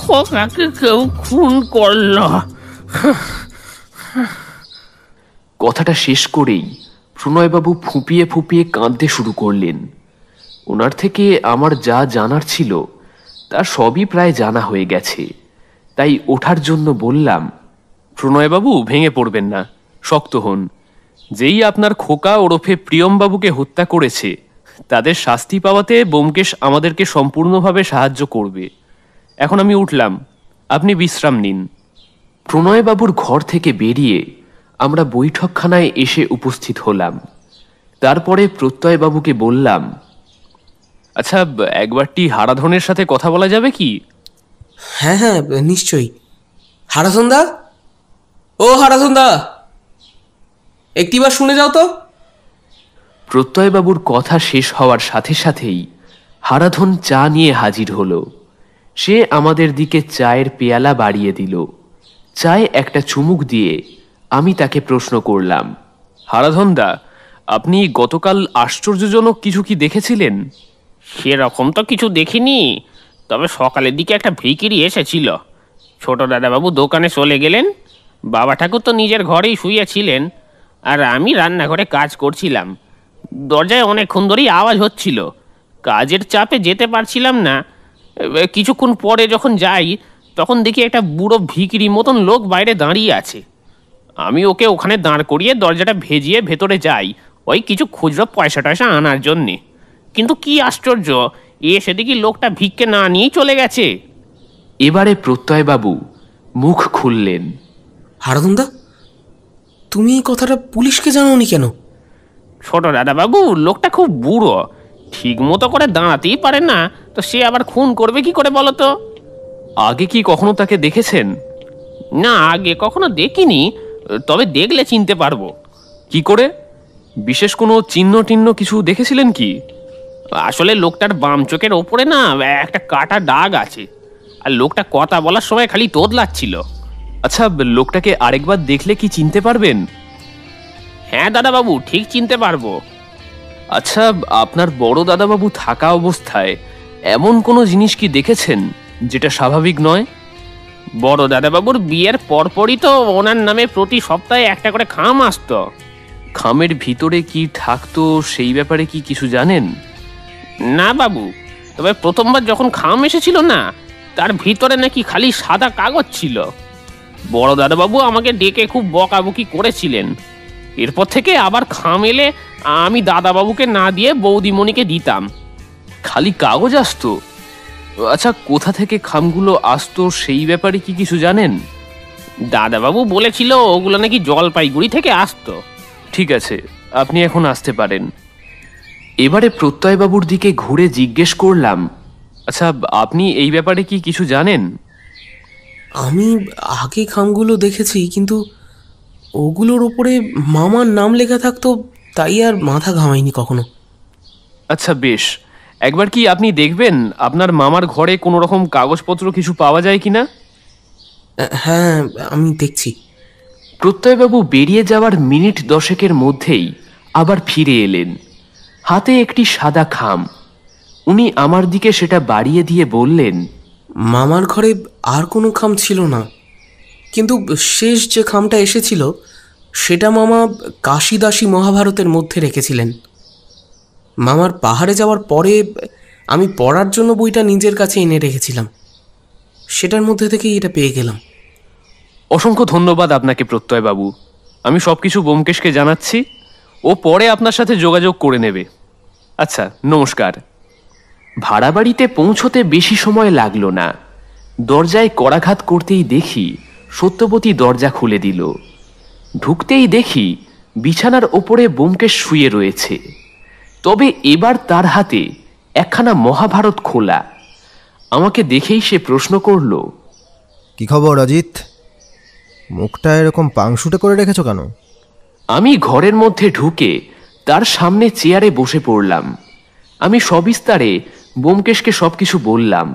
খোকাকে কেউ খুন করল। কথাটা শেষ করেই প্রণয়বাবু ফুঁপিয়ে ফুঁপিয়ে কাঁদতে শুরু করলেন। ওনার থেকে আমার যা জানার ছিল তা সবই প্রায় জানা হয়ে গেছে, তাই ওঠার জন্য বললাম, প্রণয়বাবু ভেঙে পড়বেন না, শক্ত হন। যেই আপনার খোকা ওরফে প্রিয়মবাবুকে হত্যা করেছে তাদের শাস্তি পাওয়াতে ব্যোমকেশ আমাদেরকে সম্পূর্ণভাবে সাহায্য করবে। এখন আমি উঠলাম, আপনি বিশ্রাম নিন। প্রণয়বাবুর ঘর থেকে বেরিয়ে আমরা বৈঠকখানায় এসে উপস্থিত হলাম। তারপরে প্রত্যয়বাবুকে বললাম, আচ্ছা, একবারটি হারাধনের সাথে কথা বলা যাবে কি? হ্যাঁ হ্যাঁ, নিশ্চয়ই। হারাধনদা, ও হারাধনদা, একটিবার শুনে যাও তো। প্রত্যয়বাবুর কথা শেষ হওয়ার সাথে সাথেই হারাধন চা নিয়ে হাজির হলো। সে আমাদের দিকে চায়ের পেয়ালা বাড়িয়ে দিল। চায়ে একটা চুমুক দিয়ে আমি তাকে প্রশ্ন করলাম, হারাধনদা, আপনি গতকাল আশ্চর্যজনক কিছু কি দেখেছিলেন? সেরকম তো কিছু দেখিনি, তবে সকালের দিকে একটা ভিখিরি এসেছিল। ছোট দাদাবাবু দোকানে চলে গেলেন, বাবা ঠাকুর তো নিজের ঘরেই শুয়েছিলেন, আর আমি রান্নাঘরে কাজ করছিলাম। দরজায় অনেকক্ষণ ধরেই আওয়াজ হচ্ছিল। কাজের চাপে যেতে পারছিলাম না। কিছুক্ষণ পরে যখন যাই তখন দেখি একটা বুড়ো ভিখিরি মতন লোক বাইরে দাঁড়িয়ে আছে। আমি ওকে ওখানে দাঁড় করিয়ে দরজাটা ভেজিয়ে ভেতরে যাই, ওই কিছু খুচরো পয়সা টয়সা আনার জন্যে। কিন্তু কি আশ্চর্য, এসে দেখি লোকটা ভিক্ষে না নিয়েই চলে গেছে। এবারে প্রত্যয়বাবু মুখ খুললেন। হারাধনদা, তুমি এই কথাটা পুলিশকে জানাওনি কেন? ছোট দাদাবাবু, লোকটা খুব বুড়ো, ঠিক মতো করে দাঁড়াতেই পারে না, তো সে আবার খুন করবে কি করে বলো তো? আগে কি কখনো তাকে দেখেছেন? না, আগে কখনো দেখিনি, তবে দেখলে চিনতে পারবো। কি করে? বিশেষ কোনো চিহ্ন টিহ্ন কিছু দেখেছিলেন কি? আসলে লোকটার বাম চোখের ওপরে না একটা কাটা দাগ আছে, আর লোকটা কথা বলার সময় খালি তোতলাচ্ছিল। আচ্ছা, লোকটাকে আরেকবার দেখলে কি চিনতে পারবেন? হ্যাঁ দাদাবাবু, ঠিক চিনতে পারবো। আচ্ছা, আপনার বড় দাদাবাবু থাকা অবস্থায় এমন কোনো জিনিস কি দেখেছেন যেটা স্বাভাবিক নয়? বড় দাদাবাবুর বিয়ের পরপরই তো ওনার নামে প্রতি সপ্তাহে একটা করে খাম আসতো। খামের ভিতরে কি থাকতো সেই ব্যাপারে কি কিছু জানেন? না বাবু, তবে প্রথমবার যখন খাম এসেছিল না, তার ভিতরে নাকি খালি সাদা কাগজ ছিল। বড় দাদাবাবু আমাকে ডেকে খুব বকাবকি করেছিলেন। এরপর থেকে আবার খাম এলে আমি দাদাবাবুকে না দিয়ে বৌদিমণিকে দিতাম। খালি কাগজ আসতো? আচ্ছা, কোথা থেকে খামগুলো আসতো সেই ব্যাপারে কি কিছু জানেন? দাদাবাবু বলেছিল ওগুলো নাকি জলপাইগুড়ি থেকে আসতো। ঠিক আছে, আপনি এখন আসতে পারেন। এবারে প্রত্যয়বাবুর দিকে ঘুরে জিজ্ঞেস করলাম, আচ্ছা, আপনি এই ব্যাপারে কি কিছু জানেন? আমি আগে খামগুলো দেখেছি, কিন্তু ওগুলোর ওপরে মামার নাম লেখা থাকতো, তাই আর মাথা ঘামাইনি কখনো। আচ্ছা বেশ, একবার কি আপনি দেখবেন আপনার মামার ঘরে কোনো রকম কাগজপত্র কিছু পাওয়া যায় কিনা? হ্যাঁ, আমি দেখছি। প্রত্যয়বাবু বেরিয়ে যাওয়ার মিনিট 10 মধ্যেই আবার ফিরে এলেন, হাতে একটি সাদা খাম। উনি আমার দিকে সেটা বাড়িয়ে দিয়ে বললেন, মামার ঘরে আর কোনো খাম ছিল না, কিন্তু শেষ যে খামটা এসেছিল সেটা মামা কাশিদাসী মহাভারতের মধ্যে রেখেছিলেন। মামার পাহাড়ে যাওয়ার পরে আমি পড়ার জন্য বইটা নিজের কাছে এনে রেখেছিলাম, সেটার মধ্যে থেকেই এটা পেয়ে গেলাম। অসংখ্য ধন্যবাদ আপনাকে প্রত্যয়বাবু। আমি সবকিছু ব্যোমকেশকে জানাচ্ছি, ও পরে আপনার সাথে যোগাযোগ করে নেবে। আচ্ছা, নমস্কার। ভাড়া বাড়িতে পৌঁছতে বেশি সময় লাগলো না। দরজায় করাঘাত করতেই দেখি সত্যবতী দরজা খুলে দিল। ঢুকতেই দেখি বিছানার ওপরে ব্যোমকেশ শুয়ে রয়েছে, তবে এবার তার হাতে একখানা মহাভারত খোলা। আমাকে দেখেই সে প্রশ্ন করল, কি খবর অজিত? মুখটা এরকম পাংশুটে করে রেখেছো কেন? আমি ঘরের মধ্যে ঢুকে তার সামনে চেয়ারে বসে পড়লাম। আমি সবিস্তারে ব্যোমকেশকে সবকিছু বললাম।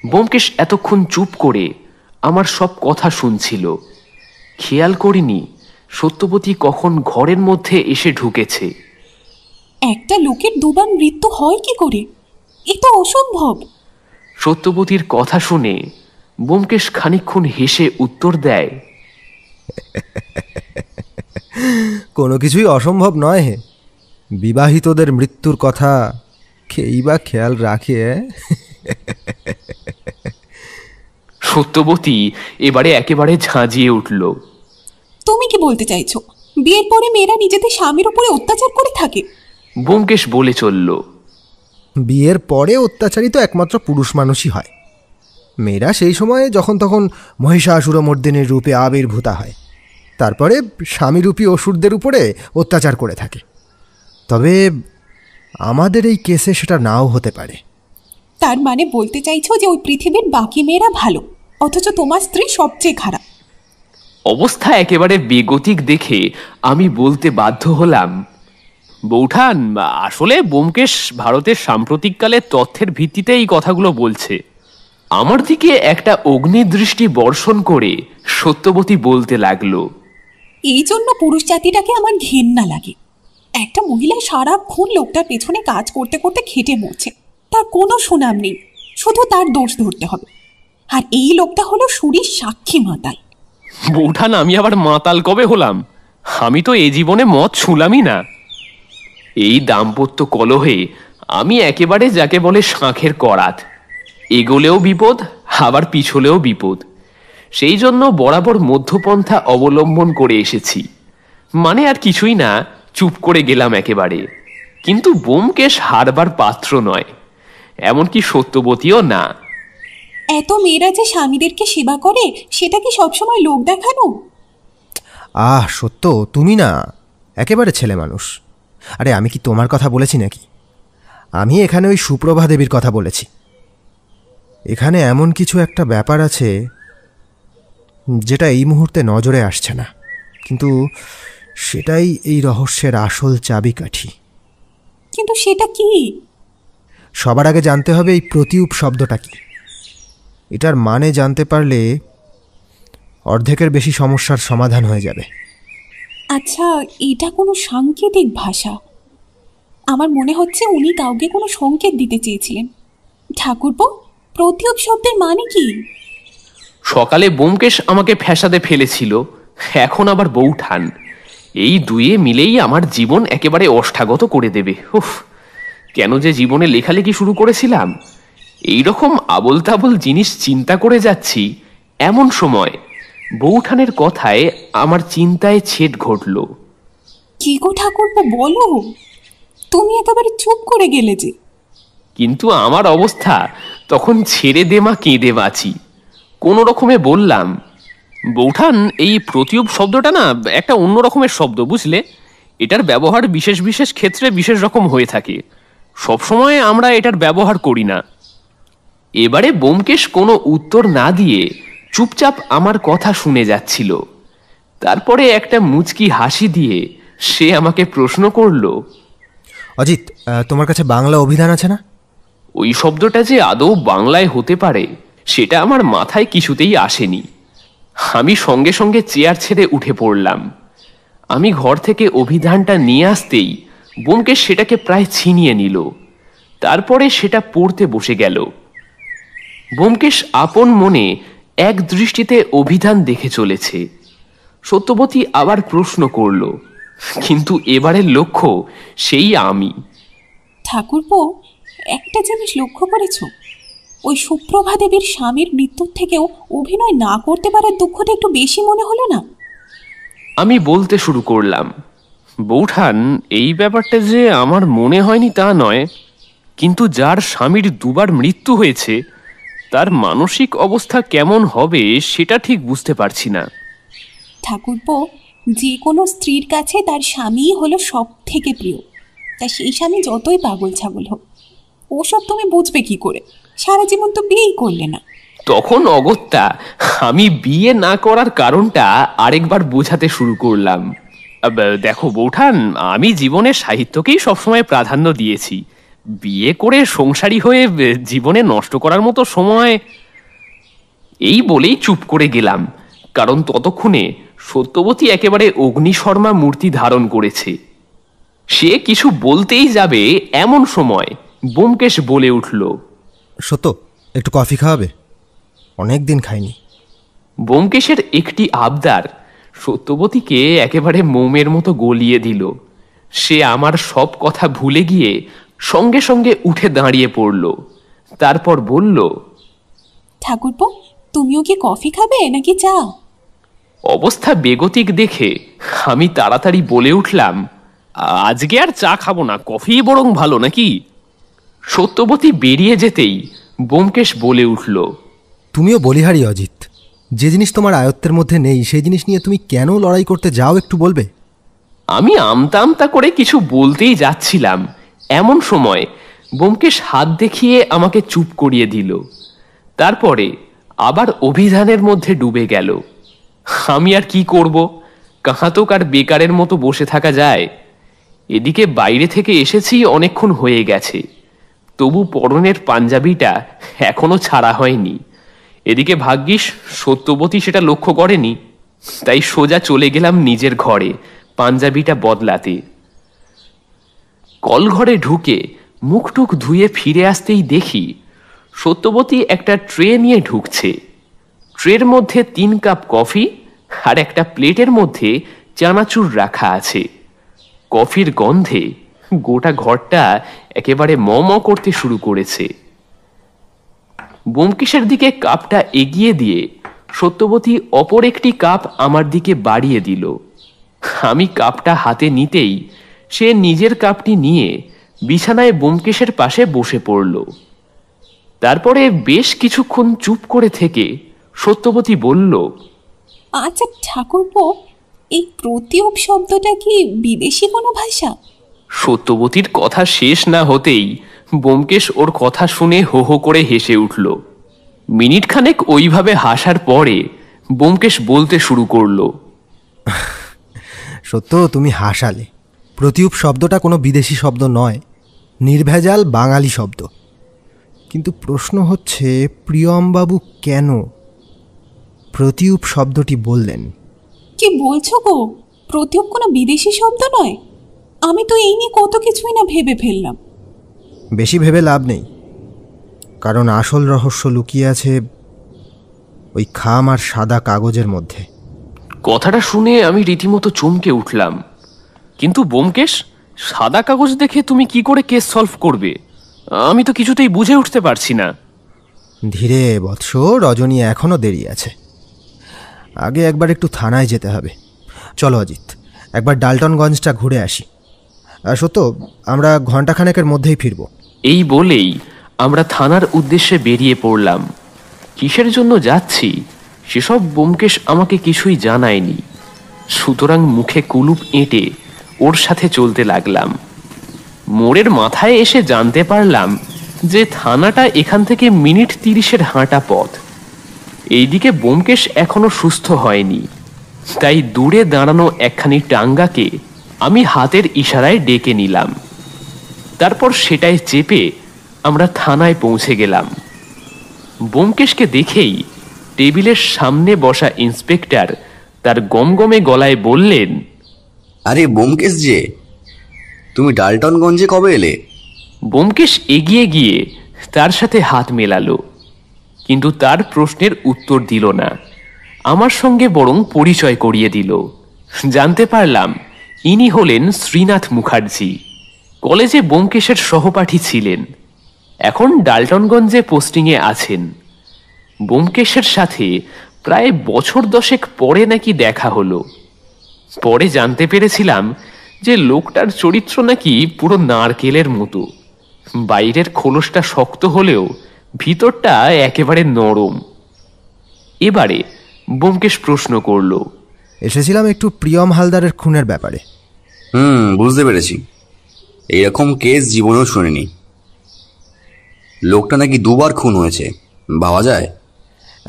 ব্যোমকেশ এতক্ষণ চুপ করে আমার সব কথা শুনছিল। খেয়াল করিনি সত্যবতী কখন ঘরের মধ্যে এসে ঢুকেছে। একটা লোকের দুবার মৃত্যু হয় কি করে? এ তো অসম্ভব। সত্যবতীর কথা শুনে ব্যোমকেশ খানিকক্ষণ হেসে উত্তর দেয়, কোনো কিছুই অসম্ভব নয় হে। বিবাহিতদের মৃত্যুর কথা কেই বা খেয়াল রাখে? সত্যবতী এবারে একেবারে ঝাঁঝিয়ে উঠল। তুমি কি বলতে চাইছো? বিয়ের পরে মেয়েরা নিজেদের স্বামীর উপরে অত্যাচার করে থাকে? ব্যোমকেশ বলে চলল, বিয়ের পরে অত্যাচারী তো একমাত্র পুরুষ মানুষই হয়। মেয়েরা সেই সময়ে যখন তখন মহিষাসুরমর্দিনীর রূপে আবির্ভূতা হয়, তারপরে স্বামীরূপী অসুরদের উপরে অত্যাচার করে থাকে। তবে আমাদের এই কেসে সেটা নাও হতে পারে। তার মানে বলতে চাইছো যে ওই পৃথিবীর বাকি মেয়েরা ভালো, অথচ তোমার স্ত্রী সবচেয়ে খারাপ? অবস্থা একেবারে বেগতিক দেখে আমি বলতে বাধ্য হলাম, বৌঠান, আসলে ব্যোমকেশ ভারতের সাম্প্রতিককালের তথ্যের ভিত্তিতে এই কথাগুলো বলছে। আমার দিকে একটা অগ্নিদৃষ্টি বর্ষণ করে সত্যবতী বলতে লাগলো, এই জন্য পুরুষ জাতিটাকে আমার ঘেন্না লাগে। একটা মহিলা সারাক্ষণ লোকটার পেছনে কাজ করতে করতে খেটে মরছে, তার কোনো সুনাম নেই, শুধু তার দোষ ধরতে হবে। আর এই লোকটা হলো সুরির সাক্ষী মাতাল। বৌঠান, আমি আবার মাতাল কবে হলাম? আমি তো এ জীবনে মদ ছুঁলামই না। এই দাম্পত্য কলহে আমি একেবারে যাকে বলে শাঁখের করাত। এগোলেও বিপদ, আবার পিছলেও বিপদ। সেই জন্য বরাবর মধ্যপন্থা অবলম্বন করে এসেছি। মানে আর কিছুই না, চুপ করে গেলাম একেবারে। কিন্তু ব্যোমকেশ হারবার পাত্র নয়, এমনকি সত্যবতীও না। এত মেয়েরা যে স্বামীদেরকে সেবা করে, সেটা কি সবসময় লোক দেখানো? সত্য, তুমি না একেবারে ছেলে মানুষ। আরে আমি কি তোমার কথা বলেছি নাকি? আমি এখানে ওই সুপ্রভা দেবীর কথা বলেছি। এখানে এমন কিছু একটা ব্যাপার আছে যেটা এই মুহূর্তে নজরে আসছে না, কিন্তু সেটাই এই রহস্যের আসল চাবিকাঠি। কিন্তু সেটা কি? সবার আগে জানতে হবে এই প্রতিউপ শব্দটা কি। এটার মানে জানতে পারলে অর্ধেকের বেশি সমস্যার সমাধান হয়ে যাবে। আচ্ছা, এটা কোনো সাংকেতিক ভাষা? আমার মনে হচ্ছে উনি কাউকে কোনো সংকেত দিতে চেয়েছিলেন। ঠাকুরপো, প্রতিউপ শব্দের মানে কি? সকালে ব্যোমকেশ আমাকে ফ্যাসাদে ফেলেছিল, এখন আবার বৌঠান। এই দুয়ে মিলেই আমার জীবন একেবারে অষ্টাগত করে দেবে। উফ, কেন যে জীবনে লেখালেখি শুরু করেছিলাম! এইরকম আবল তাবল জিনিস চিন্তা করে যাচ্ছি, এমন সময় বৌঠানের কথায় আমার চিন্তায় ছেদ ঘটল। কি গো ঠাকুরপো, বলো। তুমি একেবারে চুপ করে গেলে যে। কিন্তু আমার অবস্থা তখন ছেড়ে দে মা, কেঁদে বাঁচি। কোনো রকমে বললাম, বৌঠান, এই প্রতিউপ শব্দটা না একটা অন্য রকমের শব্দ, বুঝলে? এটার ব্যবহার বিশেষ বিশেষ ক্ষেত্রে বিশেষ রকম হয়ে থাকে। সবসময় আমরা এটার ব্যবহার করি না। এবারে ব্যোমকেশ কোনো উত্তর না দিয়ে চুপচাপ আমার কথা শুনে যাচ্ছিল। তারপরে একটা মুচকি হাসি দিয়ে সে আমাকে প্রশ্ন করল, অজিত, তোমার কাছে বাংলা অভিধান আছে না? ওই শব্দটা যে আদৌ বাংলায় হতে পারে সেটা আমার মাথায় কিছুতেই আসেনি। আমি সঙ্গে সঙ্গে চেয়ার ছেড়ে উঠে পড়লাম। আমি ঘর থেকে অভিধানটা নিয়ে আসতেই ব্যোমকেশ সেটাকে প্রায় ছিনিয়ে নিল। তারপরে সেটা পড়তে বসে গেল। ব্যোমকেশ আপন মনে এক দৃষ্টিতে অভিধান দেখে চলেছে। সত্যবতী আবার প্রশ্ন করল, কিন্তু এবারের লক্ষ্য সেই আমি। ঠাকুরপো, একটা জিনিস লক্ষ্য করেছ? ওই সুপ্রভা দেবীর স্বামীর মৃত্যুর থেকেও অভিনয় না করতে পারার দুঃখটা একটু বেশি মনে হলো না? আমি বলতে শুরু করলাম, বৌঠান, এই ব্যাপারটা যে আমার মনে হয়নি তা নয়, কিন্তু যার স্বামীর দুবার মৃত্যু হয়েছে তার মানসিক অবস্থা কেমন হবে সেটা ঠিক বুঝতে পারছি না। ঠাকুরপো, যে কোনো স্ত্রীর কাছে তার স্বামীই হলো সব থেকে প্রিয়। তা সেই স্বামী যতই পাগল ছাগল হোক, ওসব তুমি বুঝবে কি করে? সারা জীবন তো বিয়েই করলে না। তখন অগত্যা আমি বিয়ে না করার কারণটা আরেকবার বোঝাতে শুরু করলাম। দেখো বৌঠান, আমি জীবনে সাহিত্যকেই সবসময় প্রাধান্য দিয়েছি। বিয়ে করে সংসারী হয়ে জীবনে নষ্ট করার মতো সময়। এই বলেই চুপ করে গেলাম, কারণ ততক্ষণে সত্যবতী একেবারে অগ্নিশর্মা মূর্তি ধারণ করেছে। সে কিছু বলতেই যাবে এমন সময় ব্যোমকেশ বলে উঠল, সত্য, একটু কফি খাওয়াবে? অনেক দিন খাইনি। ব্যোমকেশের একটি আবদার সত্যবতীকে একেবারে মোমের মতো গলিয়ে দিল। সে আমার সব কথা ভুলে গিয়ে সঙ্গে সঙ্গে উঠে দাঁড়িয়ে পড়ল। তারপর বলল, ঠাকুরপো, তুমিও কি কফি খাবে নাকি চা? অবস্থা বেগতিক দেখে আমি তাড়াতাড়ি বলে উঠলাম, আজকে আর চা খাবো না, কফি বরং ভালো নাকি? সত্যবতী বেরিয়ে যেতেই ব্যোমকেশ বলে উঠল, তুমিও বলিহারি অজিত। যে জিনিস তোমার আয়ত্তের মধ্যে নেই সেই জিনিস নিয়ে তুমি কেন লড়াই করতে যাও, একটু বলবে? আমি আমতা আমতা করে কিছু বলতেই যাচ্ছিলাম, এমন সময় ব্যোমকেশ হাত দেখিয়ে আমাকে চুপ করিয়ে দিল। তারপরে আবার অভিধানের মধ্যে ডুবে গেল। আমি আর কি করব? কাহাতক আর বেকারের মতো বসে থাকা যায়? এদিকে বাইরে থেকে এসেছি অনেকক্ষণ হয়ে গেছে, তবু পরনের পাঞ্জাবিটা এখনো ছাড়া হয়নি। এদিকে ভাগ্যিস সত্যবতী সেটা লক্ষ্য করেনি, তাই সোজা চলে গেলাম নিজের ঘরে পাঞ্জাবিটা বদলাতে। কলঘরে ঢুকে মুখটুক ধুয়ে ফিরে আসতেই দেখি সত্যবতী একটা ট্রে নিয়ে ঢুকছে। ট্রের মধ্যে 3 কাপ কফি আর একটা প্লেটের মধ্যে চানাচুর রাখা আছে। কফির গন্ধে গোটা ঘরটা একেবারে ম ম করতে শুরু করেছে। ব্যোমকেশের দিকে কাপটা এগিয়ে দিয়ে সত্যবতী অপর একটি কাপ আমার দিকে বাড়িয়ে দিল। আমি কাপটা হাতে নিতেই সে নিজের কাপটি নিয়ে বিছানায় ব্যোমকেশের পাশে বসে পড়ল। তারপরে বেশ কিছুক্ষণ চুপ করে থেকে সত্যবতী বলল, আচ্ছা ঠাকুরপো, এই প্রতিউপ শব্দটা কি বিদেশি কোনো ভাষা? সত্যবতীর কথা শেষ না হতেই ব্যোমকেশ ওর কথা শুনে হো হো করে হেসে উঠল। মিনিট খানেক ওইভাবে হাসার পরে ব্যোমকেশ বলতে শুরু করলো, সত্য, তুমি হাসালে। প্রতিউপ শব্দটা কোনো বিদেশি শব্দ নয়, নির্ভেজাল বাঙালি শব্দ। কিন্তু প্রশ্ন হচ্ছে, প্রিয়মবাবু কেন প্রতিউপ শব্দটি বললেন? কি বলছো গো? প্রতিউপ কোনো বিদেশি শব্দ নয়? আমি তো এই নিয়ে কত কিছুই না ভেবে ফেললাম। বেশি ভেবে লাভ নেই, কারণ আসল রহস্য লুকিয়ে আছে ওই খাম আর সাদা কাগজের মধ্যে। কথাটা শুনে আমি রীতিমতো চমকে উঠলাম। কিন্তু ব্যোমকেশ, সাদা কাগজ দেখে তুমি কি করে কেস সলভ করবে? আমি তো কিছুতেই বুঝে উঠতে পারছি না। ধীরে বৎস, রজনী এখনও দেরি আছে। আগে একবার একটু থানায় যেতে হবে। চলো অজিত, একবার ডাল্টনগঞ্জটা ঘুরে আসি। সত্য, আমরা ঘণ্টাখানেকের মধ্যেই ফিরব। এই বলেই আমরা থানার উদ্দেশ্যে বেরিয়ে পড়লাম। কিসের জন্য যাচ্ছি সেসব ব্যোমকেশ আমাকে কিছুই জানায়নি, সুতরাং মুখে কুলুপ এঁটে ওর সাথে চলতে লাগলাম। মোড়ের মাথায় এসে জানতে পারলাম যে থানাটা এখান থেকে মিনিট 30-এর হাঁটা পথ। এইদিকে ব্যোমকেশ এখনো সুস্থ হয়নি, তাই দূরে দাঁড়ানো একখানি টাঙ্গাকে আমি হাতের ইশারায় ডেকে নিলাম। তারপর সেটাই চেপে আমরা থানায় পৌঁছে গেলাম। ব্যোমকেশকে দেখেই টেবিলের সামনে বসা ইন্সপেক্টর তার গমগমে গলায় বললেন, আরে ব্যোমকেশ যে, তুমি ডাল্টনগঞ্জে কবে এলে? ব্যোমকেশ এগিয়ে গিয়ে তার সাথে হাত মেলালো, কিন্তু তার প্রশ্নের উত্তর দিল না। আমার সঙ্গে বরং পরিচয় করিয়ে দিল। জানতে পারলাম ইনি হলেন শ্রীনাথ মুখার্জি। কলেজে ব্যোমকেশের সহপাঠী ছিলেন, এখন ডাল্টনগঞ্জে পোস্টিংয়ে আছেন। ব্যোমকেশের সাথে প্রায় বছর 10 পরে নাকি দেখা হলো। পরে জানতে পেরেছিলাম যে লোকটার চরিত্র নাকি পুরো নারকেলের মতো। বাইরের খোলসটা শক্ত হলেও ভিতরটা একেবারে নরম। এবারে ব্যোমকেশ প্রশ্ন করল, এসেছিলাম একটু প্রিয়ম হালদারের খুনের ব্যাপারে। বুঝতে পেরেছি। এইরকম কেস জীবনেও শুনিনি। লোকটা নাকি 2বার খুন হয়েছে, ভাবা যায়?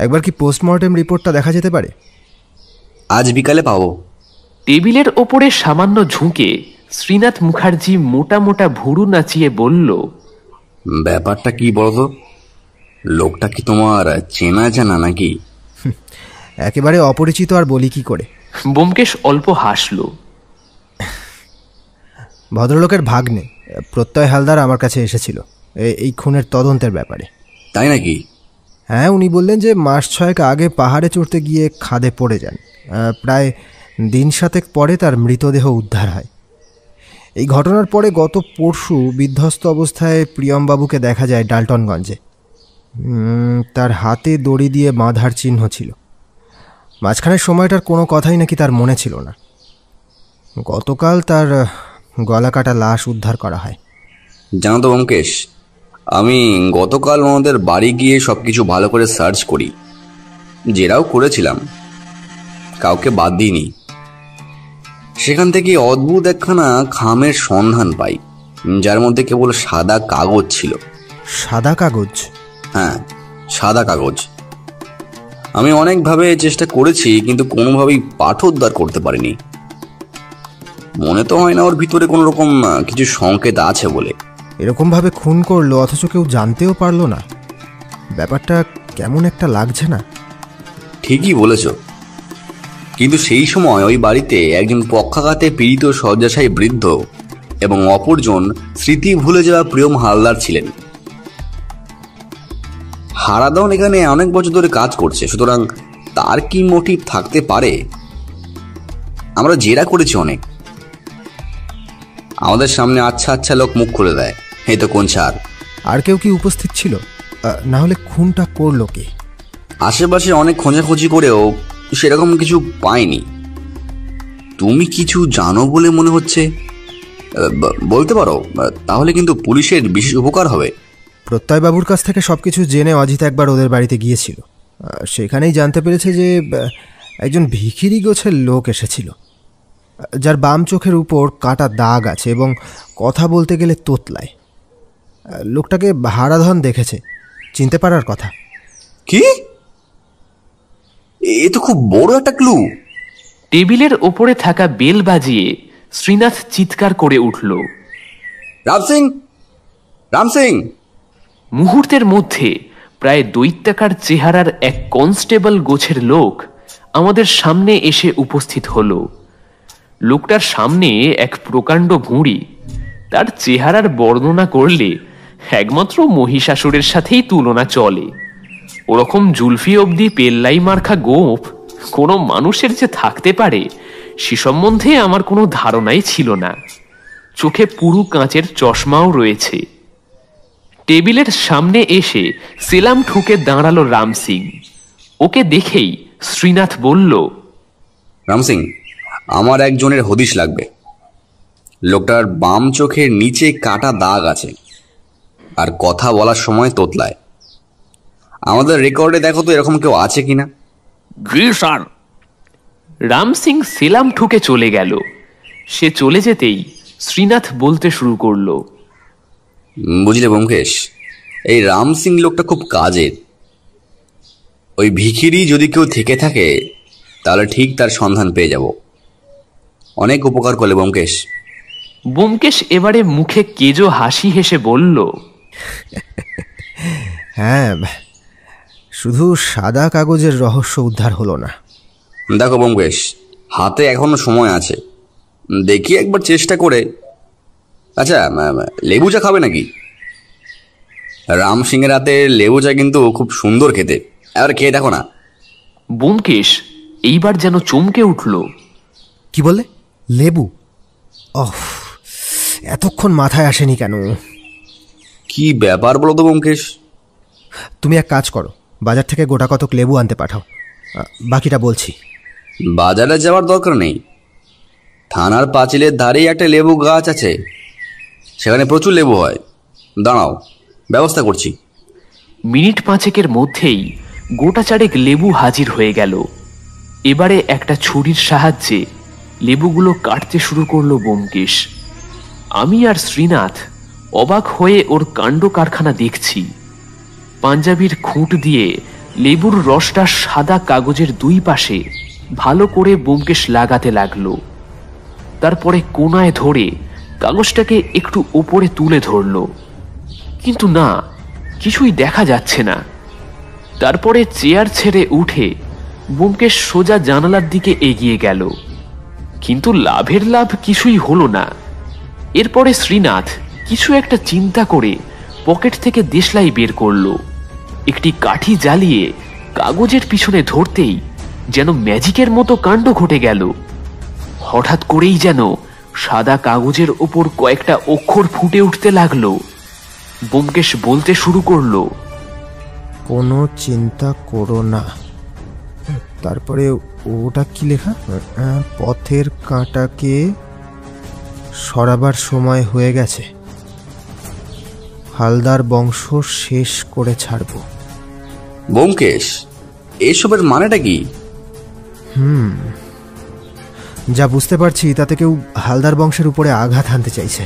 একবার কি পোস্টমর্টেম রিপোর্টটা দেখা যেতে পারে? আজ বিকালে পাবো। টেবিলের ওপরে সামান্য ঝুঁকে শ্রীনাথ মুখার্জি মোটা মোটা ভুরু নাচিয়ে বলল, ব্যাপারটা কি বলতো? লোকটা কি তোমার চেনা জানা নাকি? একেবারে অপরিচিত, আর বলি কি করে। ব্যোমকেশ অল্প হাসল। ভদ্রলোকের ভাগ্নে প্রত্যয় হালদার আমার কাছে এসেছিল এই খুনের তদন্তের ব্যাপারে। তাই নাকি? হ্যাঁ, উনি বললেন যে মাস 6 আগে পাহাড়ে চড়তে গিয়ে খাদে পড়ে যান। প্রায় দিন 7 পরে তার মৃতদেহ উদ্ধার হয়। এই ঘটনার পরে গত পরশু বিধ্বস্ত অবস্থায় প্রিয়মবাবুকে দেখা যায় ডাল্টনগঞ্জে। তার হাতে দড়ি দিয়ে বাঁধার চিহ্ন ছিল। মাঝখানের সময়টার কোনো কথাই নাকি তার মনে ছিল না। গতকাল তার গলা কাটা লাশ উদ্ধার করা হয়। জানো তো ব্যোমকেশ, আমি গতকাল ওনাদের বাড়ি গিয়ে সবকিছু ভালো করে সার্চ করি, জেরাও করেছিলাম, কাউকে বাদ দিইনি। সেখান থেকে অদ্ভুত একখানা খামের সন্ধান পাই, যার মধ্যে কেবল সাদা কাগজ ছিল। সাদা কাগজ? হ্যাঁ, সাদা কাগজ। আমি অনেকভাবে চেষ্টা করেছি, কিন্তু কোনোভাবেই পাঠোদ্ধার করতে পারিনি। মনে তো হয় না ওর ভিতরে কোনো রকম কিছু সংকেত আছে বলে। এরকমভাবে খুন করলো অথচ কেউ জানতেও পারলো না, ব্যাপারটা কেমন একটা লাগছে না? ঠিকই বলেছ, কিন্তু সেই সময় ওই বাড়িতে একজন পক্ষাঘাতে পীড়িত শয্যাশায়ী বৃদ্ধ এবং অপরজন স্মৃতি ভুলে যাওয়া প্রিয়ম হালদার ছিলেন। হারাদন এখানে অনেক বছর ধরে কাজ করছে, সুতরাং তার কি মোটিভ থাকতে পারে? আমরা জেরা করেছি অনেক। আমাদের সামনে আচ্ছা আচ্ছা লোক মুখ খুলে দেয়, এই তো কোন ছাড়। আর কেউ কি উপস্থিত ছিল? না হলে খুনটা করলো কে? আশেপাশে অনেক খোঁজাখুঁজি করেও সেরকম কিছু পাইনি। তুমি কিছু জানো বলে মনে হচ্ছে, বলতে পারো? তাহলে কিন্তু পুলিশের বিশেষ উপকার হবে। প্রত্যয়বাবুর কাছ থেকে সবকিছু জেনে অজিত একবার ওদের বাড়িতে গিয়েছিল। সেখানেই জানতে পেরেছে যে একজন ভিখিরি গোছের লোক এসেছিল, যার বাম চোখের উপর কাটা দাগ আছে এবং কথা বলতে গেলে তোতলায়। লোকটাকে হারাধন দেখেছে, চিনতে পারার কথা। কি? এ তো খুব বড় একটা ক্লু। টেবিলের ওপরে থাকা বেল বাজিয়ে শ্রীনাথ চিৎকার করে উঠল, রাম সিং, রাম সিং! মুহূর্তের মধ্যে প্রায় দৈত্যাকার চেহারার এক কনস্টেবল গোছের লোক আমাদের সামনে এসে উপস্থিত হলো। লোকটার সামনে এক প্রকাণ্ড ভুঁড়ি। তার চেহারার বর্ণনা করলে একমাত্র মহিষাসুরের সাথেই তুলনা চলে। ওরকম জুলফি অবধি পেল্লাই মার্কা গোঁফ কোনো মানুষের যে থাকতে পারে সে সম্বন্ধে আমার কোনো ধারণাই ছিল না। চোখে পুরু কাঁচের চশমাও রয়েছে। টেবিলের সামনে এসে সেলাম ঠুকে দাঁড়ালো রাম সিং। ওকে দেখেই শ্রীনাথ বলল, রাম সিং, আমার একজনের হদিশ লাগবে। লোকটার বাম চোখের নিচে কাটা দাগ আছে, আর কথা বলার সময় তোতলায়। আমাদের রেকর্ডে দেখো তো এরকম কেউ আছে কিনা। জি স্যার। রাম সিং সেলাম ঠুকে চলে গেল। সে চলে যেতেই শ্রীনাথ বলতে শুরু করলো, বুঝলে ব্যোমকেশ, এই রাম সিং লোকটা খুব কাজের। ওই ভিখিরি যদি কেউ থেকে থাকে তাহলে ঠিক তার সন্ধান পেয়ে যাব। অনেক উপকার করলে ব্যোমকেশ। ব্যোমকেশ এবারে মুখে কেজো হাসি হেসে বলল, হ্যাঁ, শুধু সাদা কাগজের রহস্য উদ্ধার হলো না। দেখো ব্যোমকেশ, হাতে এখনো সময় আছে, দেখি একবার চেষ্টা করে। আচ্ছা, লেবু চা খাবে নাকি? রাম সিংয়ের হাতে লেবু চা কিন্তু খুব সুন্দর খেতে, এবার খেয়ে দেখো না। ব্যোমকেশ এইবার যেন চমকে উঠল। কি বললে? লেবু? ওহ, এতক্ষণ মাথায় আসেনি কেন? কি ব্যাপার বলো তো ব্যোমকেশ? তুমি এক কাজ করো, বাজার থেকে গোটা কতক লেবু আনতে পাঠাও, বাকিটা বলছি। বাজারে যাওয়ার দরকার নেই, থানার পাঁচিলের ধারেই একটা লেবু গাছ আছে, সেখানে প্রচুর লেবু হয়। দাঁড়াও, ব্যবস্থা করছি। মিনিট 5 মধ্যেই গোটা চারেক লেবু হাজির হয়ে গেল। এবারে একটা ছুরির সাহায্যে লেবুগুলো কাটতে শুরু করলো ব্যোমকেশ। আমি আর শ্রীনাথ অবাক হয়ে ওর কাণ্ড কারখানা দেখছি। পাঞ্জাবির খুঁট দিয়ে লেবুর রসটা সাদা কাগজের দুই পাশে ভালো করে ব্যোমকেশ লাগাতে লাগলো। তারপরে কোনায় ধরে কাগজটাকে একটু ওপরে তুলে ধরলো, কিন্তু না, কিছুই দেখা যাচ্ছে না। তারপরে চেয়ার ছেড়ে উঠে ব্যোমকেশ সোজা জানালার দিকে এগিয়ে গেল, কিন্তু লাভের লাভ কিছুই হলো না। এরপরে শ্রীনাথ কিছু একটা চিন্তা করে পকেট থেকে দেশলাই বের করলো। একটি কাঠি জ্বালিয়ে কাগজের পিছনে ধরতেই যেন ম্যাজিকের মতো কাণ্ড ঘটে গেল। হঠাৎ করেই যেন সাদা কাগজের ওপর কয়েকটা অক্ষর ফুটে উঠতে লাগলো। ব্যোমকেশ বলতে শুরু করলো, কোনো চিন্তা করো না। তারপরে ওটা কি লেখা? পথের কাঁটাকে সরাবার সময় হয়ে গেছে, হালদার বংশ শেষ করে ছাড়ব। ব্যোমকেশ, এসবের মানেটা কি? যা বুঝতে পারছি তাতে কেউ হালদার বংশের উপরে আঘাত হানতে চাইছে।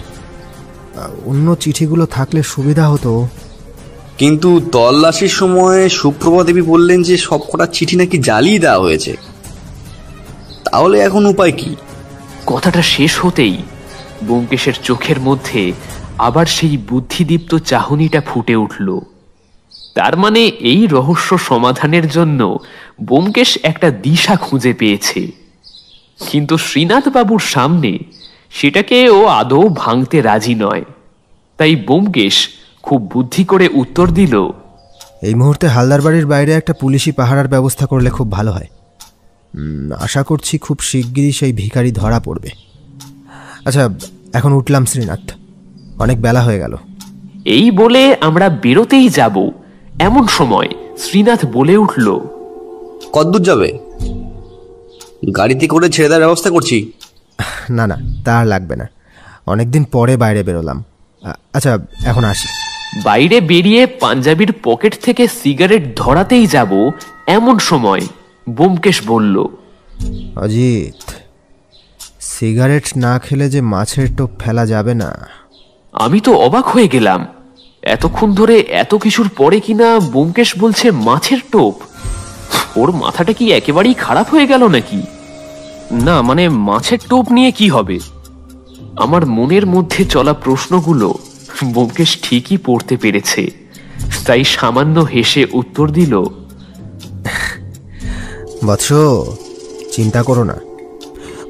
অন্য চিঠিগুলো থাকলে সুবিধা হতো। কিন্তু তল্লাশির সময় সুপ্রভা দেবী বললেন যে সবকটা চিঠি নাকি জ্বালিয়ে দেওয়া হয়েছে। তাহলে এখন উপায় কি? কথাটা শেষ হতেই ব্যোমকেশের চোখের মধ্যে আবার সেই বুদ্ধিদীপ্ত চাহনিটা ফুটে উঠল। তার মানে এই রহস্য সমাধানের জন্য ব্যোমকেশ একটা দিশা খুঁজে পেয়েছে। কিন্তু শ্রীনাথ বাবুর সামনে সেটাকে ও আদৌ ভাঙতে রাজি নয়। তাই ব্যোমকেশ খুব বুদ্ধি করে উত্তর দিল, এই মুহূর্তে হালদার বাড়ির বাইরে একটা পুলিশি পাহারার ব্যবস্থা করলে খুব ভালো হয়। আশা করছি খুব শিগগিরই সেই ভিখারি ধরা পড়বে। আচ্ছা, এখন উঠলাম শ্রীনাথ, অনেক বেলা হয়ে গেল। এই বলে আমরা বেরোতেই যাব, এমন সময় শ্রীনাথ বলে উঠল, কতদূর যাবে? গাড়িতে করে ছেড়ে দেওয়ার ব্যবস্থা করছি। না না, তা আর লাগবে না, অনেকদিন পরে বাইরে বেরোলাম। আচ্ছা, এখন আসি। বাইরে বেরিয়ে পাঞ্জাবির পকেট থেকে সিগারেট ধরাতেই যাব, এমন সময় ব্যোমকেশ বলল, অজিত, সিগারেট না খেলে যে মাছের টোপ ফেলা যাবে না। আমি তো অবাক হয়ে গেলাম। এতক্ষণ ধরে এত কিছুর পরে কিনা ব্যোমকেশ বলছে মাছের টোপ। ওর মাথাটা কি একেবারেই খারাপ হয়ে গেল নাকি? না মানে মাছের টোপ নিয়ে কি হবে? আমার মনের মধ্যে চলা প্রশ্নগুলো ব্যোমকেশ ঠিকই পড়তে পেরেছে। তাই সামান্য হেসে উত্তর দিল, বৎস, চিন্তা করো না,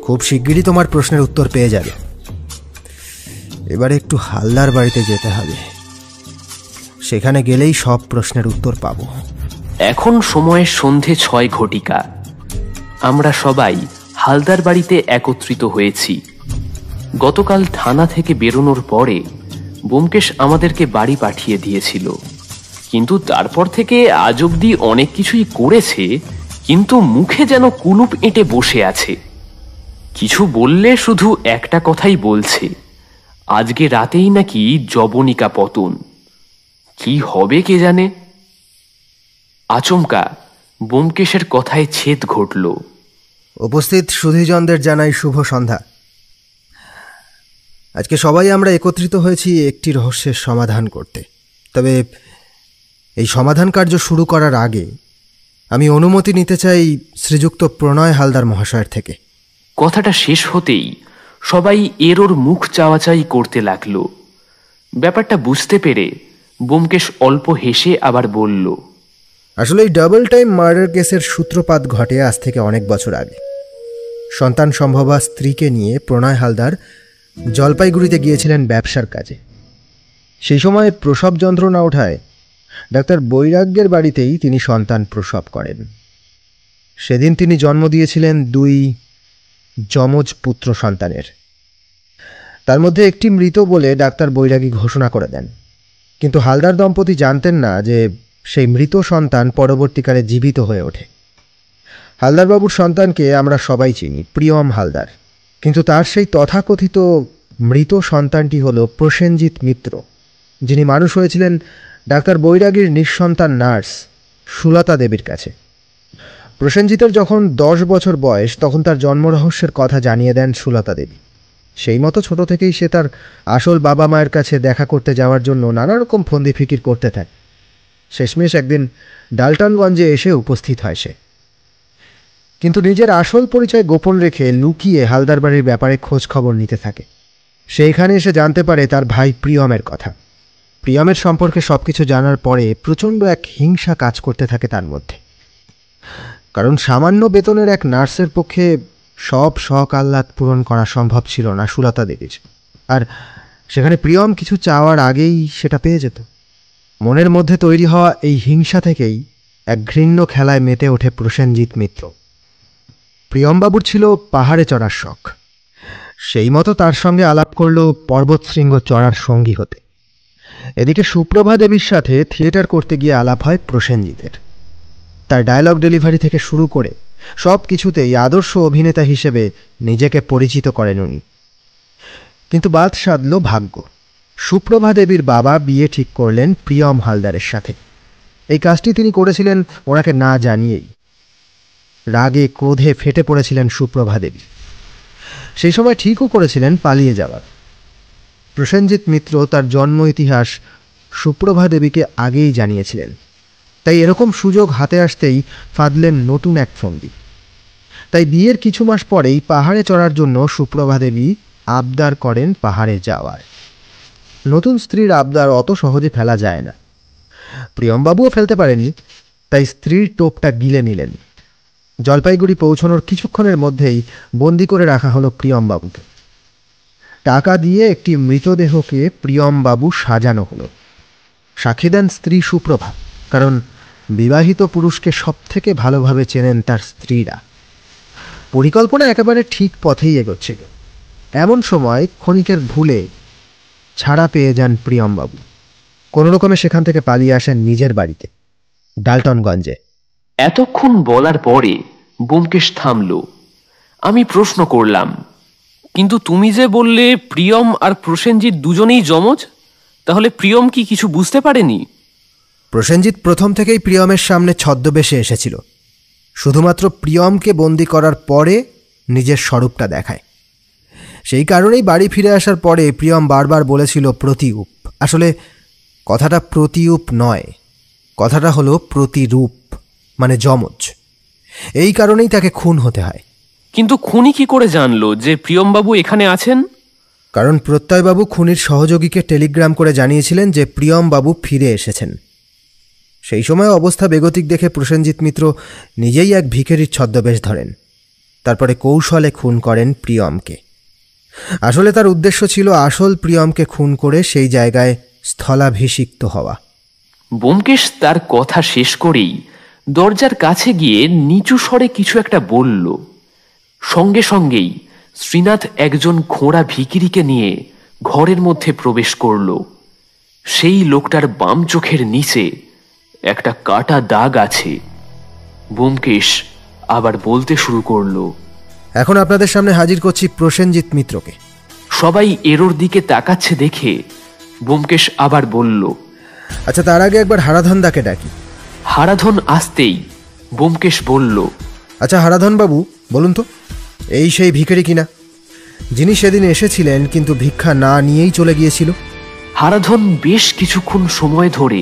খুব শিগগিরই তোমার প্রশ্নের উত্তর পেয়ে যাবে। এবারে একটু হালদার বাড়িতে যেতে হবে, সেখানে গেলেই সব প্রশ্নের উত্তর পাবো। এখন সময় সন্ধে 6 ঘটিকা। আমরা সবাই হালদার বাড়িতে একত্রিত হয়েছি। গতকাল থানা থেকে বেরোনোর পরে ব্যোমকেশ আমাদেরকে বাড়ি পাঠিয়ে দিয়েছিল, কিন্তু তারপর থেকে আজ অবধি অনেক কিছুই করেছে, কিন্তু মুখে যেন কুলুপ এঁটে বসে আছে। কিছু বললে শুধু একটা কথাই বলছে, আজকে রাতেই নাকি জবনিকা পতন। কি হবে কে জানে। আচমকা ব্যোমকেশের কথায় ছেদ ঘটল। উপস্থিত সুধীজনদের জানাই শুভ সন্ধ্যা। আজকে সবাই আমরা একত্রিত হয়েছি একটি রহস্যের সমাধান করতে। তবে এই সমাধান কার্য শুরু করার আগে আমি অনুমতি নিতে চাই শ্রীযুক্ত প্রণয় হালদার মহাশয়ের থেকে। কথাটা শেষ হতেই সবাই এর ওর মুখ চাওয়াচাই করতে লাগলো। ব্যাপারটা বুঝতে পেরে ব্যোমকেশ অল্প হেসে আবার বলল, আসলে এই ডাবল টাইম মার্ডার কেসের সূত্রপাত ঘটে আজ থেকে অনেক বছর আগে। সন্তান সম্ভবা স্ত্রীকে নিয়ে প্রণয় হালদার জলপাইগুড়িতে গিয়েছিলেন ব্যবসার কাজে। সেই সময় প্রসব যন্ত্রণা ওঠায় ডাক্তার বৈরাগ্যের বাড়িতেই তিনি সন্তান প্রসব করেন। সেদিন তিনি জন্ম দিয়েছিলেন 2 যমজ পুত্র সন্তানের। তার মধ্যে একটি মৃত বলে ডাক্তার বৈরাগী ঘোষণা করে দেন। কিন্তু হালদার দম্পতি জানতেন না যে সেই মৃত সন্তান পরবর্তীকালে জীবিত হয়ে ওঠে। হালদারবাবুর সন্তানকে আমরা সবাই চিনি, প্রিয়ম হালদার। কিন্তু তার সেই তথাকথিত মৃত সন্তানটি হল প্রসেনজিৎ মিত্র, যিনি মানুষ হয়েছিলেন ডাক্তার বৈরাগীর নিঃসন্তান নার্স সুলতা দেবীর কাছে। প্রসেনজিতের যখন 10 বছর বয়স, তখন তার জন্মরহস্যের কথা জানিয়ে দেন সুলতা দেবী। সেই মতো ছোট থেকেই সে তার আসল বাবা মায়ের কাছে দেখা করতে যাওয়ার জন্য নানা রকম ফন্দি ফিকির করতে থাকে। শেষমেশ একদিন ডাল্টনগঞ্জে এসে উপস্থিত হয় সে, কিন্তু নিজের আসল পরিচয় গোপন রেখে লুকিয়ে হালদার বাড়ির ব্যাপারে খোঁজ খবর নিতে থাকে। সেইখানে এসে জানতে পারে তার ভাই প্রিয়মের কথা। প্রিয়মের সম্পর্কে সবকিছু জানার পরে প্রচণ্ড এক হিংসা কাজ করতে থাকে তার মধ্যে, কারণ সামান্য বেতনের এক নার্সের পক্ষে সব শখ আহ্লাদ পূরণ করা সম্ভব ছিল না সুলতা দেবীর। আর সেখানে প্রিয়ম কিছু চাওয়ার আগেই সেটা পেয়ে যেত। মনের মধ্যে তৈরি হওয়া এই হিংসা থেকেই এক ঘৃণ্য খেলায় মেতে ওঠে প্রসেনজিৎ মিত্র। প্রিয়মবাবুর ছিল পাহাড়ে চড়ার শখ, সেই মতো তার সঙ্গে আলাপ করল পর্বতশৃঙ্গ চড়ার সঙ্গী হতে। এদিকে সুপ্রভা দেবীর সাথে থিয়েটার করতে গিয়ে আলাপ হয় প্রসেনজিতের। তার ডায়লগ ডেলিভারি থেকে শুরু করে সব কিছুতেই আদর্শ অভিনেতা হিসেবে নিজেকে পরিচিত করেন উনি। কিন্তু বাদ সাধল ভাগ্য। সুপ্রভা দেবীর বাবা বিয়ে ঠিক করলেন প্রিয়ম হালদারের সাথে। এই কাজটি তিনি করেছিলেন ওনাকে না জানিয়েই। রাগে ক্রোধে ফেটে পড়েছিলেন সুপ্রভা দেবী। সেই সময় ঠিকও করেছিলেন পালিয়ে যাওয়ার। প্রসেনজিৎ মিত্র তার জন্ম ইতিহাস সুপ্রভা দেবীকে আগেই জানিয়েছিলেন, তাই এরকম সুযোগ হাতে আসতেই ফাঁদলেন নতুন এক ফন্দি। তাই বিয়ের কিছু মাস পরেই পাহাড়ে চড়ার জন্য সুপ্রভা দেবী আবদার করেন পাহাড়ে যাওয়ার। নতুন স্ত্রীর আবদার অত সহজে ফেলা যায় না। প্রিয়মবাবুও ফেলতে পারেনি, তাই স্ত্রীর টোপটা গিলে নিলেন। জলপাইগুড়ি পৌঁছানোর কিছুক্ষণের মধ্যেই বন্দি করে রাখা হলো প্রিয়মবাবুকে। টাকা দিয়ে একটি মৃতদেহকে প্রিয়মবাবু সাজানো হলো। সাক্ষী দেন স্ত্রী সুপ্রভা, কারণ বিবাহিত পুরুষকে সবথেকে ভালোভাবে চেনেন তার স্ত্রীরা। পরিকল্পনা একেবারে ঠিক পথেই এগোচ্ছিল। এমন সময় ক্ষণিকের ভুলে ছাড়া পেয়ে যান প্রিয়মবাবু। কোনো রকমে সেখান থেকে পালিয়ে আসেন নিজের বাড়িতে ডাল্টনগঞ্জে। এতক্ষণ বলার পরে ব্যোমকেশ থামল। আমি প্রশ্ন করলাম, কিন্তু তুমি যে বললে প্রিয়ম আর প্রসেনজিৎ দুজনেই যমজ, তাহলে প্রিয়ম কি কিছু বুঝতে পারেনি? প্রসেনজিৎ প্রথম থেকেই প্রিয়মের সামনে ছদ্মবেশে এসেছিল। শুধুমাত্র প্রিয়মকে বন্দি করার পরে নিজের স্বরূপটা দেখায়। সেই কারণেই বাড়ি ফিরে আসার পরে প্রিয়ম বারবার বলেছিল প্রতিরূপ। আসলে কথাটা প্রতিরূপ নয়, কথাটা হলো প্রতিরূপ, মানে যমজ। এই কারণেই তাকে খুন হতে হয়। কিন্তু খুনি কি করে জানলো যে প্রিয়মবাবু এখানে আছেন? কারণ প্রত্যয়বাবু খুনির সহযোগীকে টেলিগ্রাম করে জানিয়েছিলেন যে প্রিয়মবাবু ফিরে এসেছেন। সেই সময় অবস্থা বেগতিক দেখে প্রসেনজিৎ মিত্র নিজেই এক ভিখারির ছদ্মবেশ ধরেন। তারপরে কৌশলে খুন করেন প্রিয়মকে। আসলে তার উদ্দেশ্য ছিল আসল প্রিয়মকে খুন করে সেই জায়গায় স্থলাভিষিক্ত হওয়া। ব্যোমকেশ তার কথা শেষ করেই দরজার কাছে গিয়ে নিচু স্বরে কিছু একটা বলল। সঙ্গে সঙ্গেই শ্রীনাথ একজন খোঁড়া ভিখিরিকে নিয়ে ঘরের মধ্যে প্রবেশ করল। সেই লোকটার বাম চোখের নিচে একটা কাটা দাগ আছে। ব্যোমকেশ আবার বলতে শুরু করলো, এখন আপনাদের সামনে হাজির করছি প্রসেনজিৎ মিত্রকে। সবাই এরোর দিকে তাকাচ্ছে দেখে ব্যোমকেশ আবার বলল, আচ্ছা, তার আগে একবার হারাধনদাকে ডাকি। হারাধন আসতেই ব্যোমকেশ বলল, আচ্ছা হারাধন বাবু, বলুন তো, এই সেই ভিখারি কিনা যিনি সেদিন এসেছিলেন কিন্তু ভিক্ষা না নিয়েই চলে গিয়েছিল? হারাধন বেশ কিছুক্ষণ সময় ধরে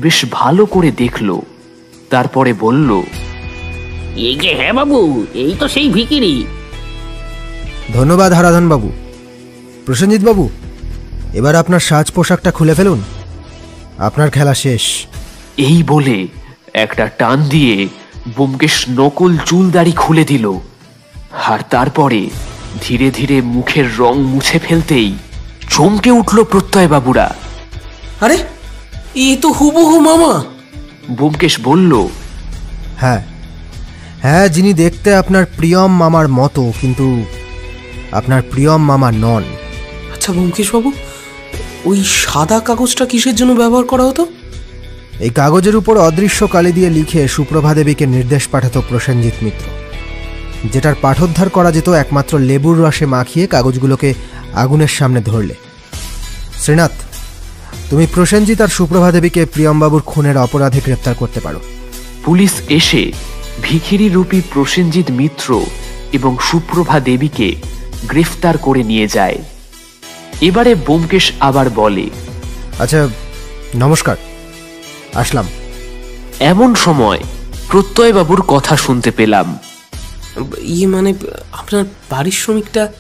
বেশ ভালো করে দেখল, তারপরে বলল, এই যে, হ্যাঁ বাবু, এই তো সেই ভিখিরি। ধন্যবাদ হারাধন বাবু। প্রসেনজিৎ বাবু, এবার আপনার সাজ পোশাকটা খুলে ফেলুন, আপনার খেলা শেষ। এই বলে একটা টান দিয়ে ব্যোমকেশ নকল চুল দাড়ি খুলে দিল। আর তারপরে ধীরে ধীরে মুখের রং মুছে ফেলতেই চমকে উঠল প্রত্যয়বাবুরা। আরে, এ তো হুবহু মামা। ব্যোমকেশ বলল, হ্যাঁ হ্যাঁ, যিনি দেখতে আপনার প্রিয়ম মামার মতো, কিন্তু আপনার প্রিয়ম মামা নন। আচ্ছা ব্যোমকেশ বাবু, ওই সাদা কাগজটা কিসের জন্য ব্যবহার করা হতো? এই কাগজের উপর অদৃশ্য কালি দিয়ে লিখে সুপ্রভা দেবীকে নির্দেশ পাঠাতো প্রসেনজিৎ মিত্র। যেটার পাঠোদ্ধার করা যেত একমাত্র লেবুর রসে মাখিয়ে কাগজগুলোকে আগুনের সামনে ধরলে। শ্রীনাথ, তুমি প্রসেনজিৎ আর সুপ্রভা দেবীকে প্রিয়মবাবুর খুনের অপরাধে গ্রেপ্তার করতে পারো। পুলিশ এসে ভিখিরি রূপী প্রসেনজিৎ মিত্র এবং সুপ্রভা দেবীকে গ্রেফতার করে নিয়ে যায়। এবারে ব্যোমকেশ আবার বলে, আচ্ছা, নমস্কার, আসলাম। এমন সময় প্রত্যয়বাবুর কথা শুনতে পেলাম। মানে আপনার পারিশ্রমিকটা